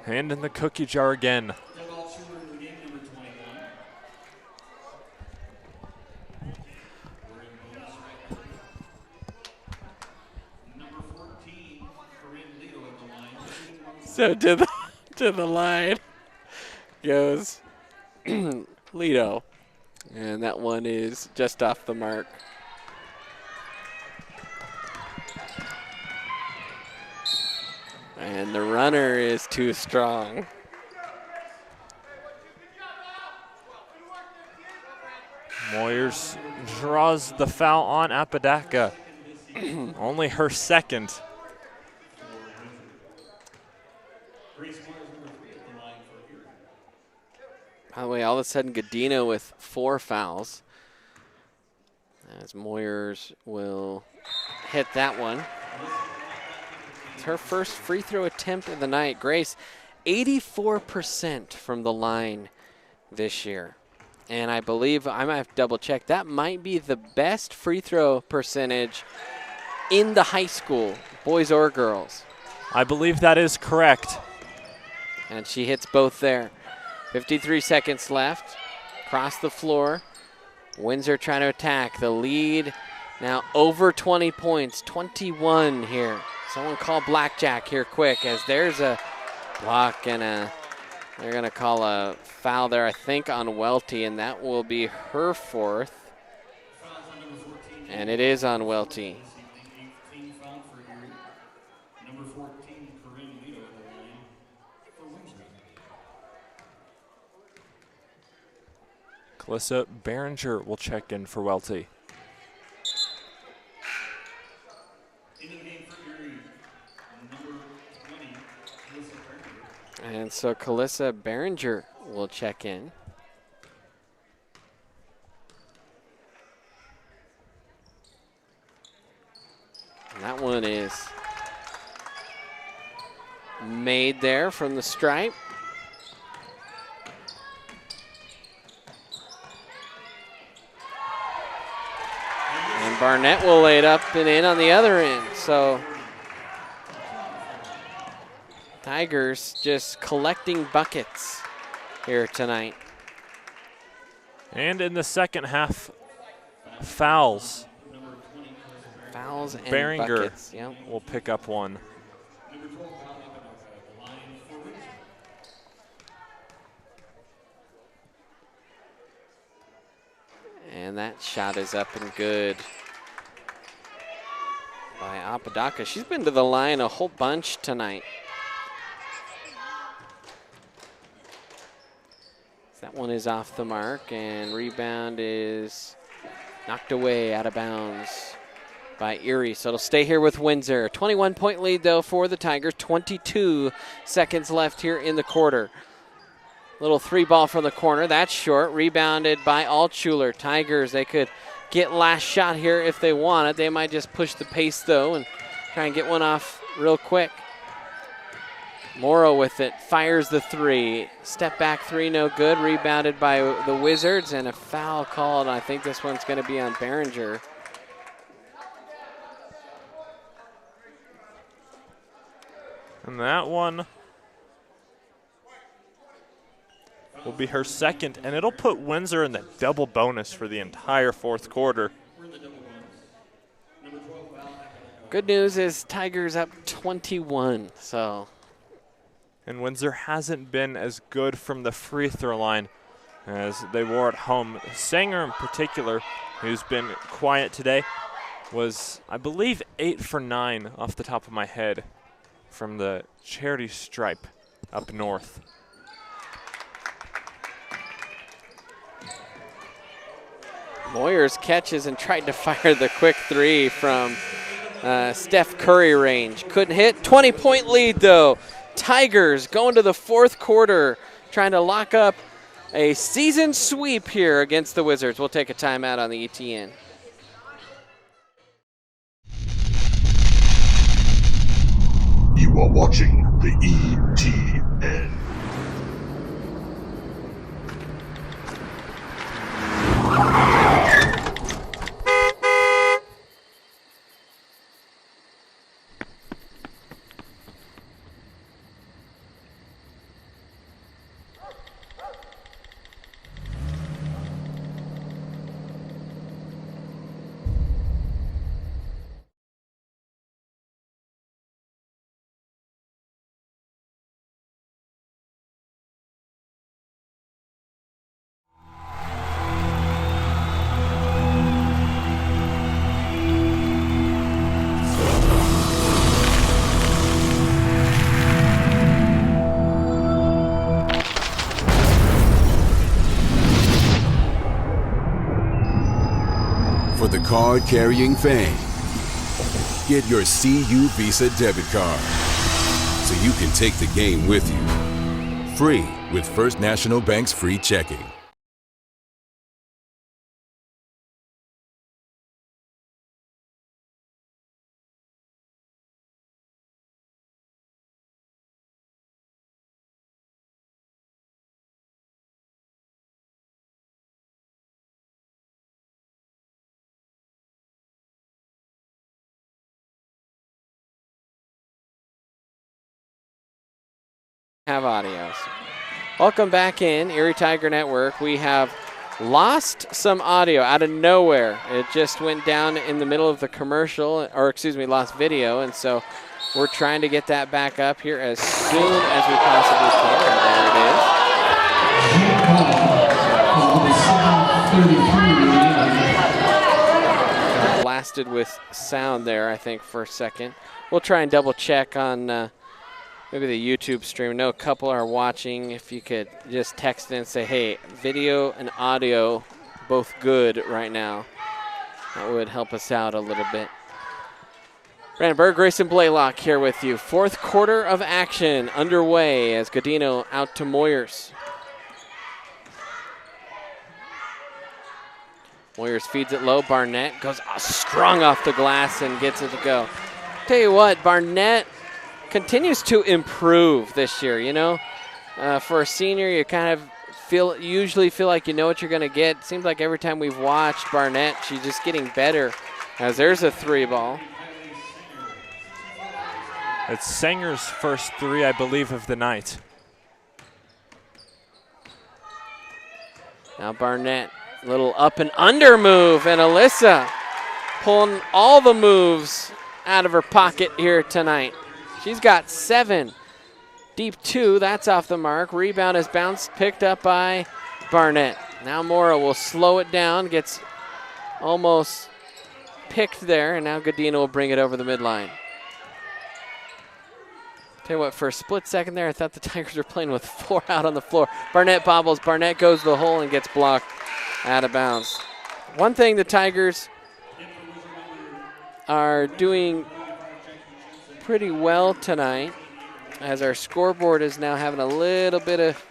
Hand in the cookie jar again. So to the line goes Lido. And that one is just off the mark. And the runner is too strong. Moyers draws the foul on Apodaca. Only her 2nd. By the way, all of a sudden Godino with 4 fouls. As Moyers will hit that one. It's her first free throw attempt of the night. Grace, 84% from the line this year. And I believe, I might have to double check, that might be the best free throw percentage in the high school, boys or girls. I believe that is correct. And she hits both there. 53 seconds left. Across the floor. Windsor trying to attack. The lead now over 20 points. 21 here. Someone call blackjack here quick, as there's a block and they're going to call a foul there, I think, on Welty, and that will be her 4th. And it is on Welty. Calissa Behringer will check in for Welty. And so Calissa Behringer will check in. And that one is made there from the stripe. And Barnett will lay it up and in on the other end. So Tigers just collecting buckets here tonight. And in the second half, fouls. Fouls and Behringer buckets. Yep. will pick up one. And that shot is up and good by Apodaca. She's been to the line a whole bunch tonight. That one is off the mark, and rebound is knocked away out of bounds by Erie. So it'll stay here with Windsor. 21-point lead, though, for the Tigers. 22 seconds left here in the quarter. Little three ball from the corner. That's short. Rebounded by Altschuler. Tigers, they could get last shot here if they want it. They might just push the pace, though, and try and get one off real quick. Morrow with it, fires the three. Step back three, no good. Rebounded by the Wizards, and a foul called. I think this one's going to be on Behringer. And that one will be her second, and it'll put Windsor in the double bonus for the entire fourth quarter. Good news is Tigers up 21, so. And Windsor hasn't been as good from the free throw line as they were at home. Sanger in particular, who's been quiet today, was, I believe, 8 for 9 off the top of my head from the charity stripe up north. Moyers catches and tried to fire the quick three from Steph Curry range. Couldn't hit. 20-point lead, though. Tigers going to the fourth quarter, trying to lock up a season sweep here against the Wizards. We'll take a timeout on the ETN. You are watching the ETN. For the card-carrying fan, get your CU Visa debit card so you can take the game with you. Free with First National Bank's free checking. Have audios. Welcome back in Erie Tiger Network. We have lost some audio out of nowhere. It just went down in the middle of the commercial, or excuse me, lost video, and so we're trying to get that back up here as soon as we possibly can. And there it is. Blasted with sound there, I think, for a second. We'll try and double check on maybe the YouTube stream. I know a couple are watching. If you could just text in and say, hey, video and audio both good right now. That would help us out a little bit. Brandon Berg, Grayson Blaylock here with you. Fourth quarter of action underway as Godino out to Moyers. Moyers feeds it low. Barnett goes strong off the glass and gets it to go. Tell you what, Barnett continues to improve this year, you know. For a senior, you kind of usually feel like you know what you're going to get. Seems like every time we've watched Barnett, she's just getting better. As there's a three ball. It's Sanger's first three, I believe, of the night. Now Barnett, little up and under move, and Alyssa pulling all the moves out of her pocket here tonight. She's got 7. Deep 2, that's off the mark. Rebound is bounced, picked up by Barnett. Now Mora will slow it down, gets almost picked there, and now Godino will bring it over the midline. Tell you what, for a split second there, I thought the Tigers were playing with 4 out on the floor. Barnett bobbles. Barnett goes to the hole and gets blocked out of bounds. One thing the Tigers are doing pretty well tonight, as our scoreboard is now having a little bit of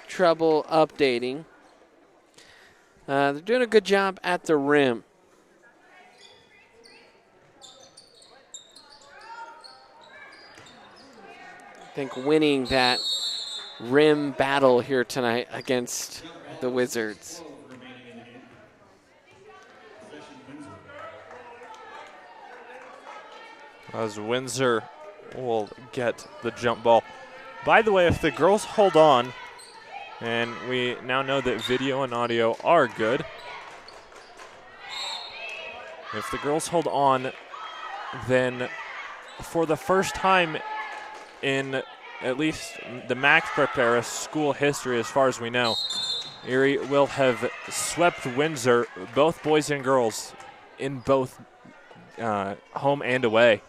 trouble updating. They're doing a good job at the rim. I think winning that rim battle here tonight against the Wizards. As Windsor will get the jump ball. By the way, if the girls hold on, and we now know that video and audio are good. If the girls hold on, then for the first time in at least the Max Prep era school history, as far as we know, Erie will have swept Windsor, both boys and girls, in both home and away.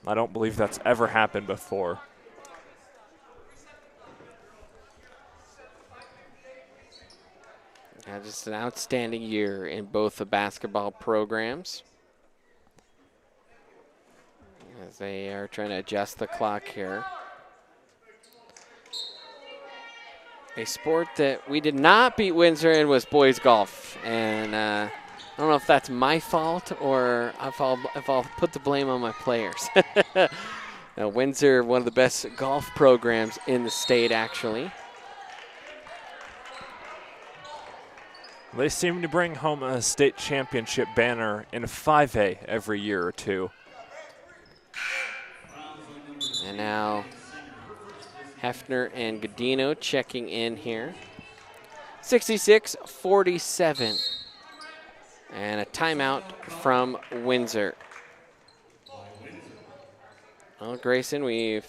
I don't believe that's ever happened before. Just an outstanding year in both the basketball programs, as they are trying to adjust the clock here. A sport that we did not beat Windsor in was boys golf, and I don't know if that's my fault or if I'll put the blame on my players. Now, Windsor, one of the best golf programs in the state, actually. They seem to bring home a state championship banner in 5A every year or two. And now Hefner and Godino checking in here. 66-47. And a timeout from Windsor. Well, Grayson, we've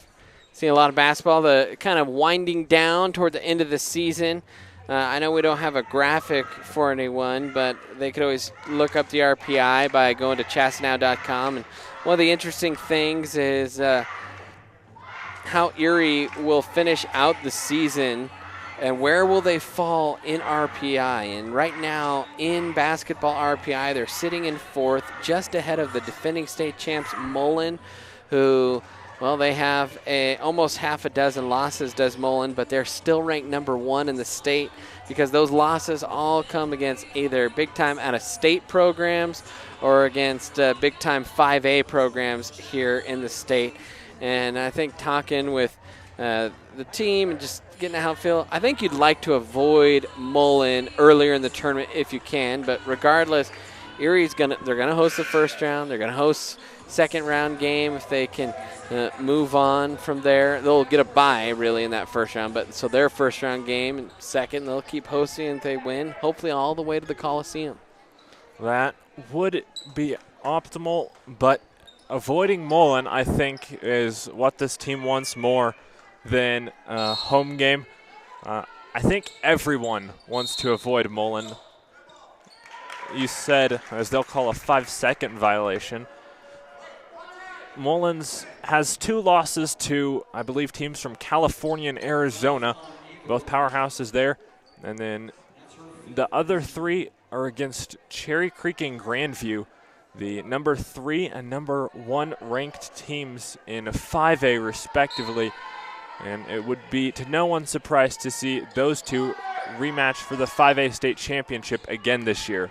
seen a lot of basketball, the kind of winding down toward the end of the season. I know we don't have a graphic for anyone, but they could always look up the RPI by going to chasnow.com. And one of the interesting things is how Erie will finish out the season and where will they fall in RPI. And right now in basketball RPI, they're sitting in 4th, just ahead of the defending state champs Mullen, who, well, they have almost half a dozen losses, does Mullen, but they're still ranked number 1 in the state because those losses all come against either big-time out-of-state programs or against big-time 5A programs here in the state. And I think talking with the team and just getting how it feel, I think you'd like to avoid Mullen earlier in the tournament if you can, but regardless, Erie's they're gonna host the first round, they're gonna host second round game if they can move on from there. They'll get a bye really in that first round, but so their first round game and second they'll keep hosting and if they win, hopefully all the way to the Coliseum. That would be optimal, but avoiding Mullen, I think, is what this team wants more than a home game. I think everyone wants to avoid Mullen. You said, as they'll call a 5-second violation. Mullins has 2 losses to, I believe, teams from California and Arizona, both powerhouses there. And then the other 3 are against Cherry Creek and Grandview, the number 3 and number 1 ranked teams in 5A respectively. And it would be to no one's surprise to see those 2 rematch for the 5A state championship again this year.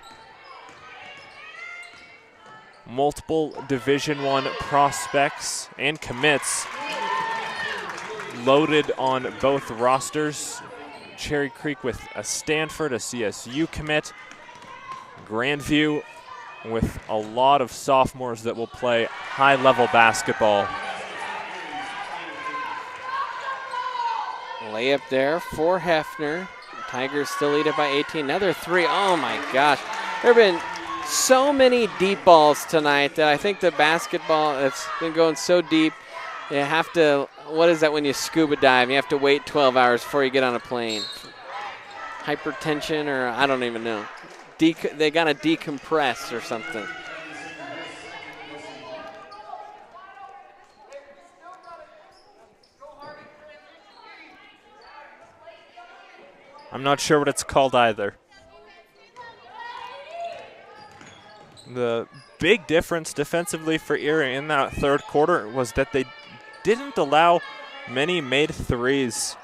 Multiple Division I prospects and commits loaded on both rosters. Cherry Creek with a Stanford, a CSU commit. Grandview with a lot of sophomores that will play high-level basketball. Layup there for Hefner. Tigers still lead it by 18. Another 3. Oh my gosh. There have been so many deep balls tonight that I think the basketball that's been going so deep, you have to, what is that when you scuba dive? You have to wait 12 hours before you get on a plane. Hypertension or I don't even know. They got to decompress or something. I'm not sure what it's called either. The big difference defensively for Erie in that third quarter was that they didn't allow many made threes.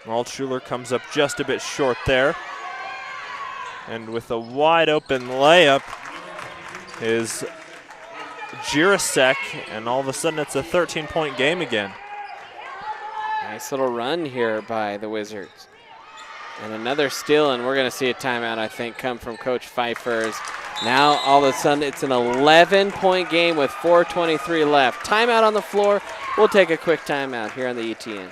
Altshuler comes up just a bit short there. And with a wide open layup is Jirasek, and all of a sudden it's a 13-point game again. Nice little run here by the Wizards. And another steal, and we're going to see a timeout, I think, come from Coach Pfeiffer's. Now, all of a sudden, it's an 11-point game with 4:23 left. Timeout on the floor. We'll take a quick timeout here on the ETN.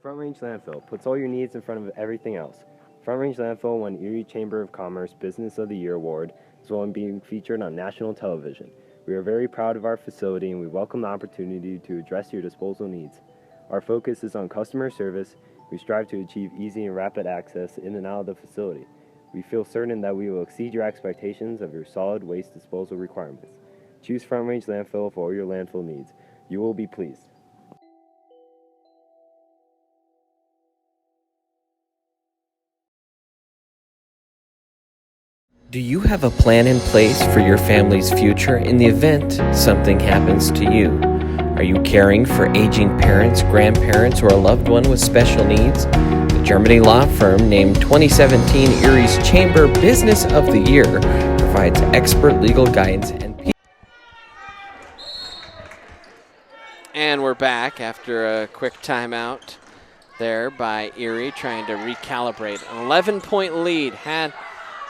Front Range Landfill puts all your needs in front of everything else. Front Range Landfill won Erie Chamber of Commerce Business of the Year Award, as well as being featured on national television. We are very proud of our facility, and we welcome the opportunity to address your disposal needs. Our focus is on customer service. We strive to achieve easy and rapid access in and out of the facility. We feel certain that we will exceed your expectations of your solid waste disposal requirements. Choose Front Range Landfill for all your landfill needs. You will be pleased. Do you have a plan in place for your family's future in the event something happens to you? Are you caring for aging parents, grandparents, or a loved one with special needs? The Germany law firm named 2017 Erie's Chamber Business of the Year provides expert legal guidance And we're back after a quick timeout there by Erie, trying to recalibrate. An 11-point lead, had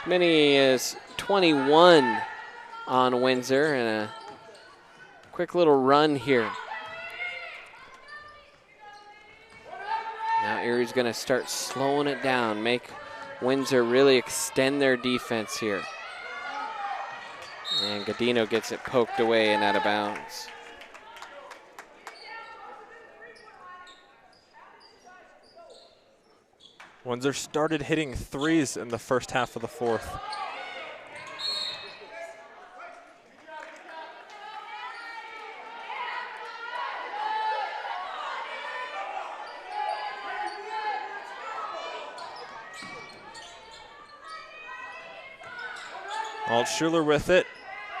as many as 21 on Windsor, and a quick little run here. Now Erie's going to start slowing it down, make Windsor really extend their defense here. And Godino gets it poked away and out of bounds. Windsor started hitting threes in the first half of the fourth. Altshuler with it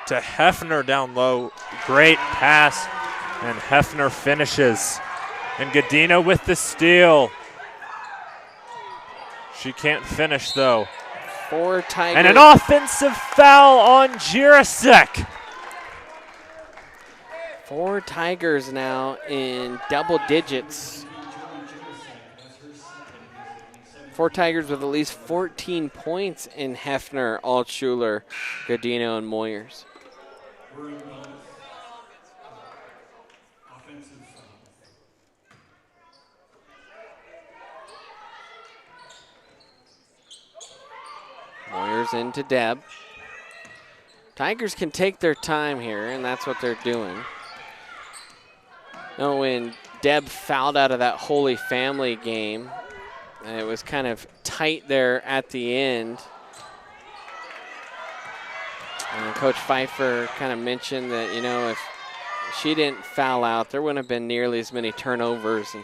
to Hefner down low. Great pass, and Hefner finishes. And Godino with the steal. She can't finish, though. For Tigers. And an offensive foul on Jirasek. 4 Tigers now in double digits. 4 Tigers with at least 14 points in Hefner, Altshuler, Godino, and Moyers. Moyers into Deb. Tigers can take their time here, and that's what they're doing. Now, when Deb fouled out of that Holy Family game, it was kind of tight there at the end. And Coach Pfeiffer kind of mentioned that, you know, if she didn't foul out, there wouldn't have been nearly as many turnovers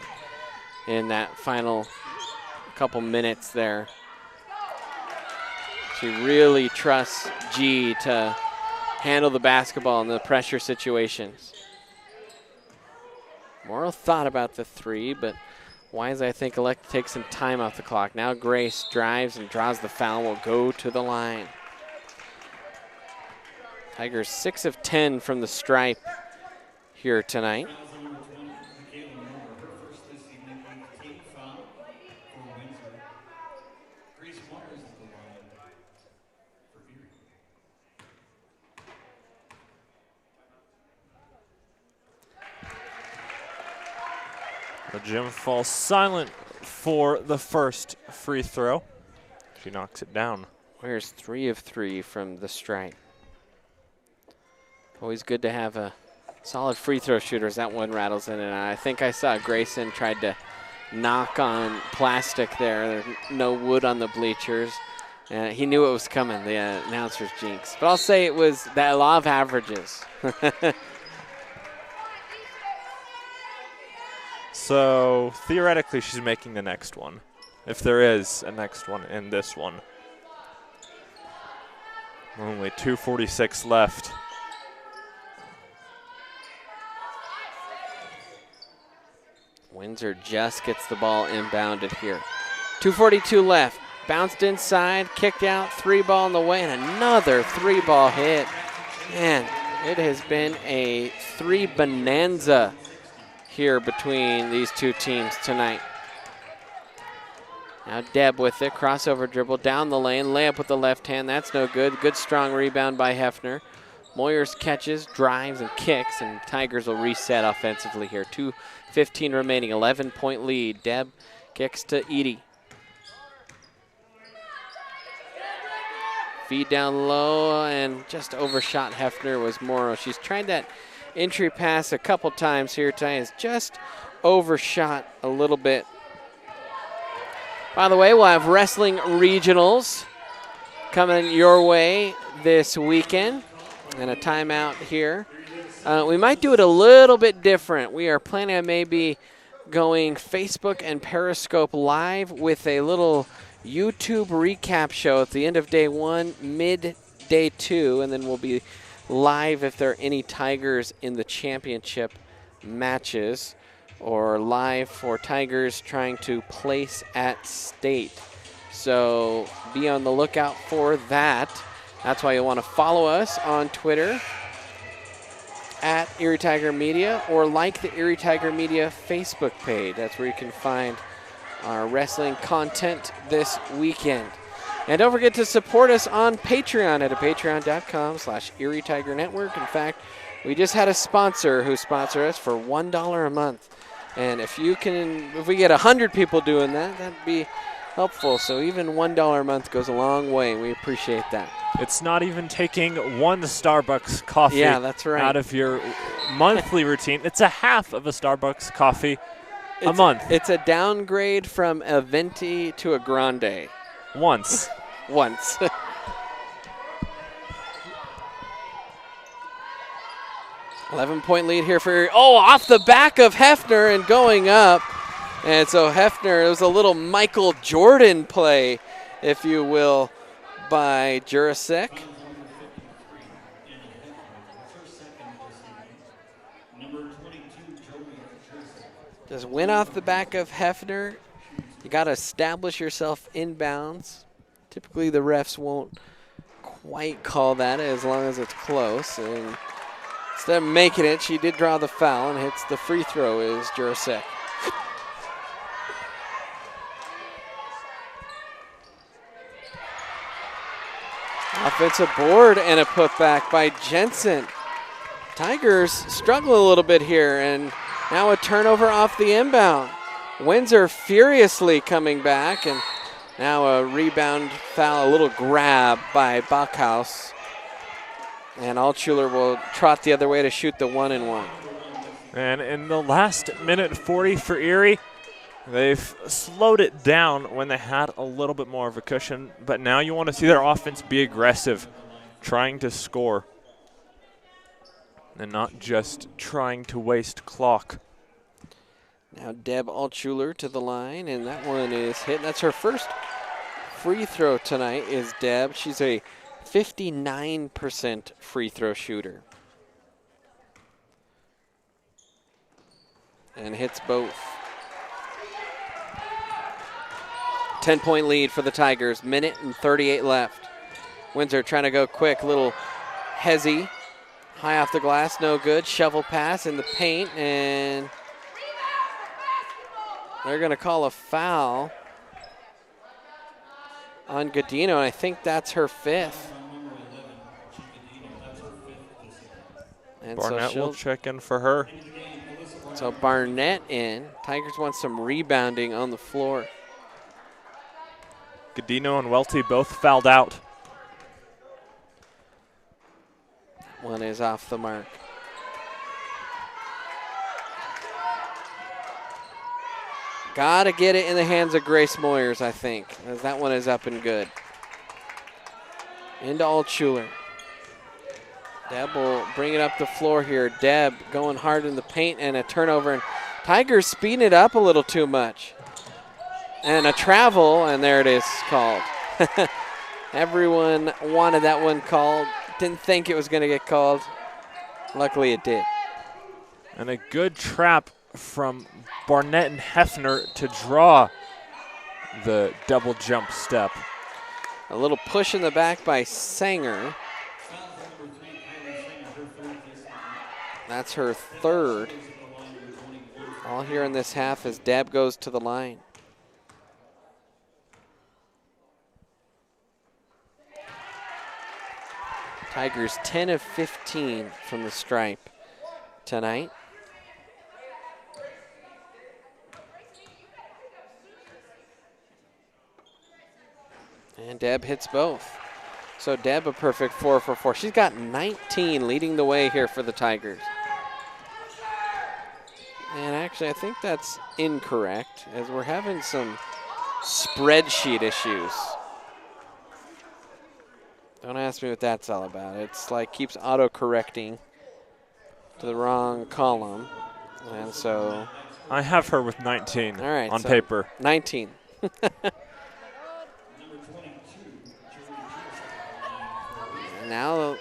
in that final couple minutes there. She really trusts G to handle the basketball in the pressure situations. Morrow thought about the 3, but Wise, I think, elect to take some time off the clock. Now Grace drives and draws the foul, will go to the line. Tigers 6 of 10 from the stripe here tonight. The gym falls silent for the first free throw. She knocks it down. Where's 3 of 3 from the stripe? Always good to have a solid free throw shooter as that one rattles in and out. I think I saw Grayson tried to knock on plastic there. There's no wood on the bleachers. He knew it was coming, the announcer's jinx. But I'll say it was that law of averages. So theoretically, she's making the next one, if there is a next one in this one. Only 2:46 left. Windsor just gets the ball inbounded here. 2:42 left. Bounced inside, kicked out, 3-ball in the way, and another 3-ball hit. Man, it has been a 3 bonanza here between these two teams tonight. Now Deb with it, crossover dribble down the lane, layup with the left hand, that's no good. Good strong rebound by Hefner. Moyers catches, drives, and kicks, and Tigers will reset offensively here. 2:15 remaining, 11-point lead. Deb kicks to Edie. Feed down low, and just overshot Hefner was Morrow. She's tried that entry pass a couple times here tonight. It's just overshot a little bit. By the way, we'll have wrestling regionals coming your way this weekend. And a timeout here. We might do it a little bit different. We are planning on maybe going Facebook and Periscope live with a little YouTube recap show at the end of day 1, mid day 2, and then we'll be live if there are any Tigers in the championship matches, or live for Tigers trying to place at state. So be on the lookout for that. That's why you'll want to follow us on Twitter at Erie Tiger Media, or like the Erie Tiger Media Facebook page. That's where you can find our wrestling content this weekend. And don't forget to support us on Patreon at patreon.com/Erie Tiger Network. In fact, we just had a sponsor who sponsored us for $1 a month. And if we get 100 people doing that, that'd be helpful. So even $1 a month goes a long way. We appreciate that. It's not even taking one Starbucks coffee that's right. out of your monthly routine. It's a half of a Starbucks coffee a month. It's a downgrade from a venti to a grande. Once. 11-point lead here for, off the back of Hefner and going up. And so Hefner, it was a little Michael Jordan play, if you will, by Jurasek. Just went off the back of Hefner. You got to establish yourself inbounds. Typically the refs won't quite call that as long as it's close. And instead of making it, she did draw the foul and hits the free throw is Jurasek. Offensive board and a putback by Jensen. Tigers struggle a little bit here, and now a turnover off the inbound. Windsor furiously coming back, and now a rebound foul, a little grab by Bachhaus. And Altschuler will trot the other way to shoot the 1-and-1. And in the last minute 40 for Erie, they've slowed it down when they had a little bit more of a cushion, but now you want to see their offense be aggressive, trying to score, and not just trying to waste clock. Now Deb Altschuler to the line, and that one is hit. That's her first free throw tonight is Deb. She's a 59% free throw shooter. And hits both. 10-point lead for the Tigers. Minute and 38 left. Windsor trying to go quick. Little hezzy. High off the glass, no good. Shovel pass in the paint, and they're going to call a foul on Godino, and I think that's her 5th. And Barnett will check in for her. So Barnett in. Tigers want some rebounding on the floor. Godino and Welty both fouled out. One is off the mark. Got to get it in the hands of Grace Moyers, I think, as that one is up and good. Into Altschuler. Deb will bring it up the floor here. Deb going hard in the paint, and a turnover. And Tigers speeding it up a little too much. And a travel, and there it is called. Everyone wanted that one called. Didn't think it was going to get called. Luckily it did. And a good trap from Barnett and Hefner to draw the double jump step. A little push in the back by Sanger. That's her third. All here in this half as Deb goes to the line. Tigers 10 of 15 from the stripe tonight. And Deb hits both. So Deb a perfect 4 for 4. She's got 19 leading the way here for the Tigers. And actually I think that's incorrect as we're having some spreadsheet issues. Don't ask me what that's all about. It's like keeps auto-correcting to the wrong column. And so I have her with 19 all right, on so paper. 19. Now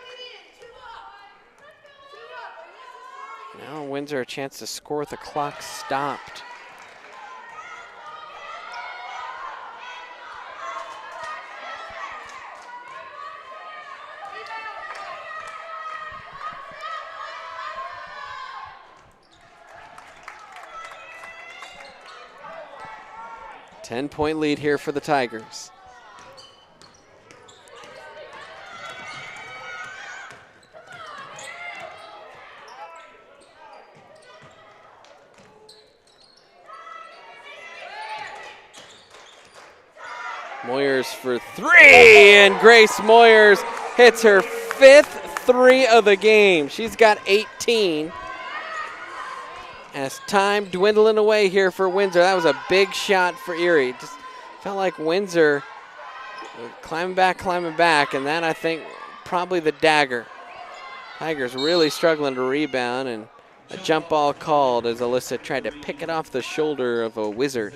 Windsor a chance to score with the clock stopped. Ten-point lead here for the Tigers. Moyers for 3, and Grace Moyers hits her 5th 3 of the game. She's got 18. As time dwindling away here for Windsor. That was a big shot for Erie. Just felt like Windsor climbing back, and that I think probably the dagger. Tigers really struggling to rebound, and a jump ball called as Alyssa tried to pick it off the shoulder of a Wizard.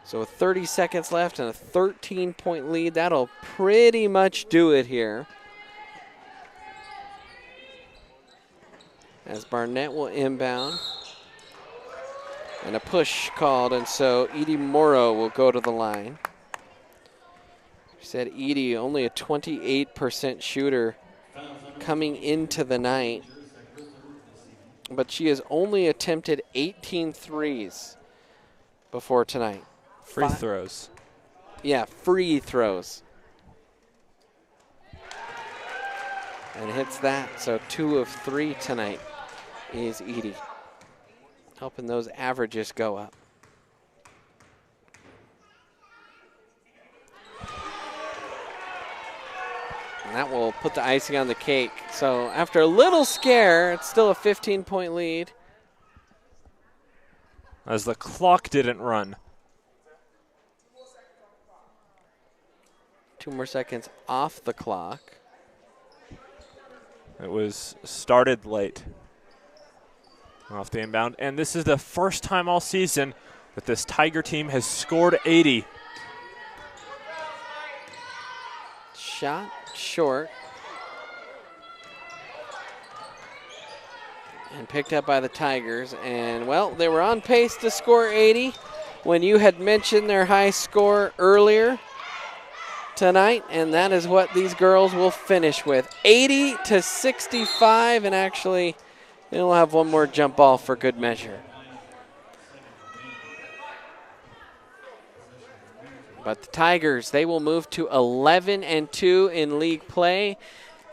So 30 seconds left and a 13-point lead. That'll pretty much do it here. As Barnett will inbound. And a push called, and so Edie Morrow will go to the line. We said Edie, only a 28% shooter coming into the night. But she has only attempted 18 threes before tonight. Free throws. Yeah, free throws. And hits that, so 2 of 3 tonight is Edie. Helping those averages go up. And that will put the icing on the cake. So after a little scare, it's still a 15-point lead. As the clock didn't run. 2 more seconds off the clock. It was started late. Off the inbound, and this is the first time all season that this Tiger team has scored 80. Shot short. And picked up by the Tigers. And, well, they were on pace to score 80 when you had mentioned their high score earlier tonight, and that is what these girls will finish with. 80-65, and actually they'll have one more jump ball for good measure. But the Tigers, they will move to 11-2 in league play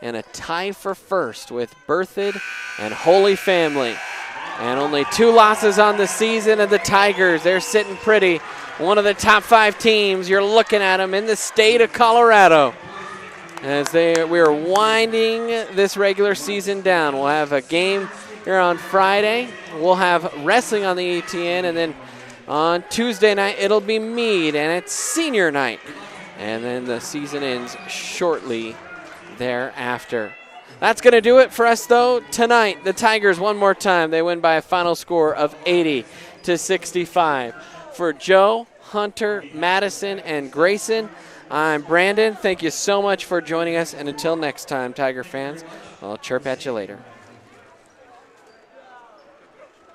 and a tie for first with Berthoud and Holy Family. And only 2 losses on the season, and the Tigers, they're sitting pretty. One of the top 5 teams, you're looking at them in the state of Colorado. As we are winding this regular season down. We'll have a game here on Friday. We'll have wrestling on the ETN, and then on Tuesday night it'll be Meade, and it's senior night. And then the season ends shortly thereafter. That's going to do it for us, though, tonight. The Tigers, one more time, they win by a final score of 80-65. For Joe, Hunter, Madison, and Grayson, I'm Brandon. Thank you so much for joining us, and until next time, Tiger fans, I'll chirp at you later.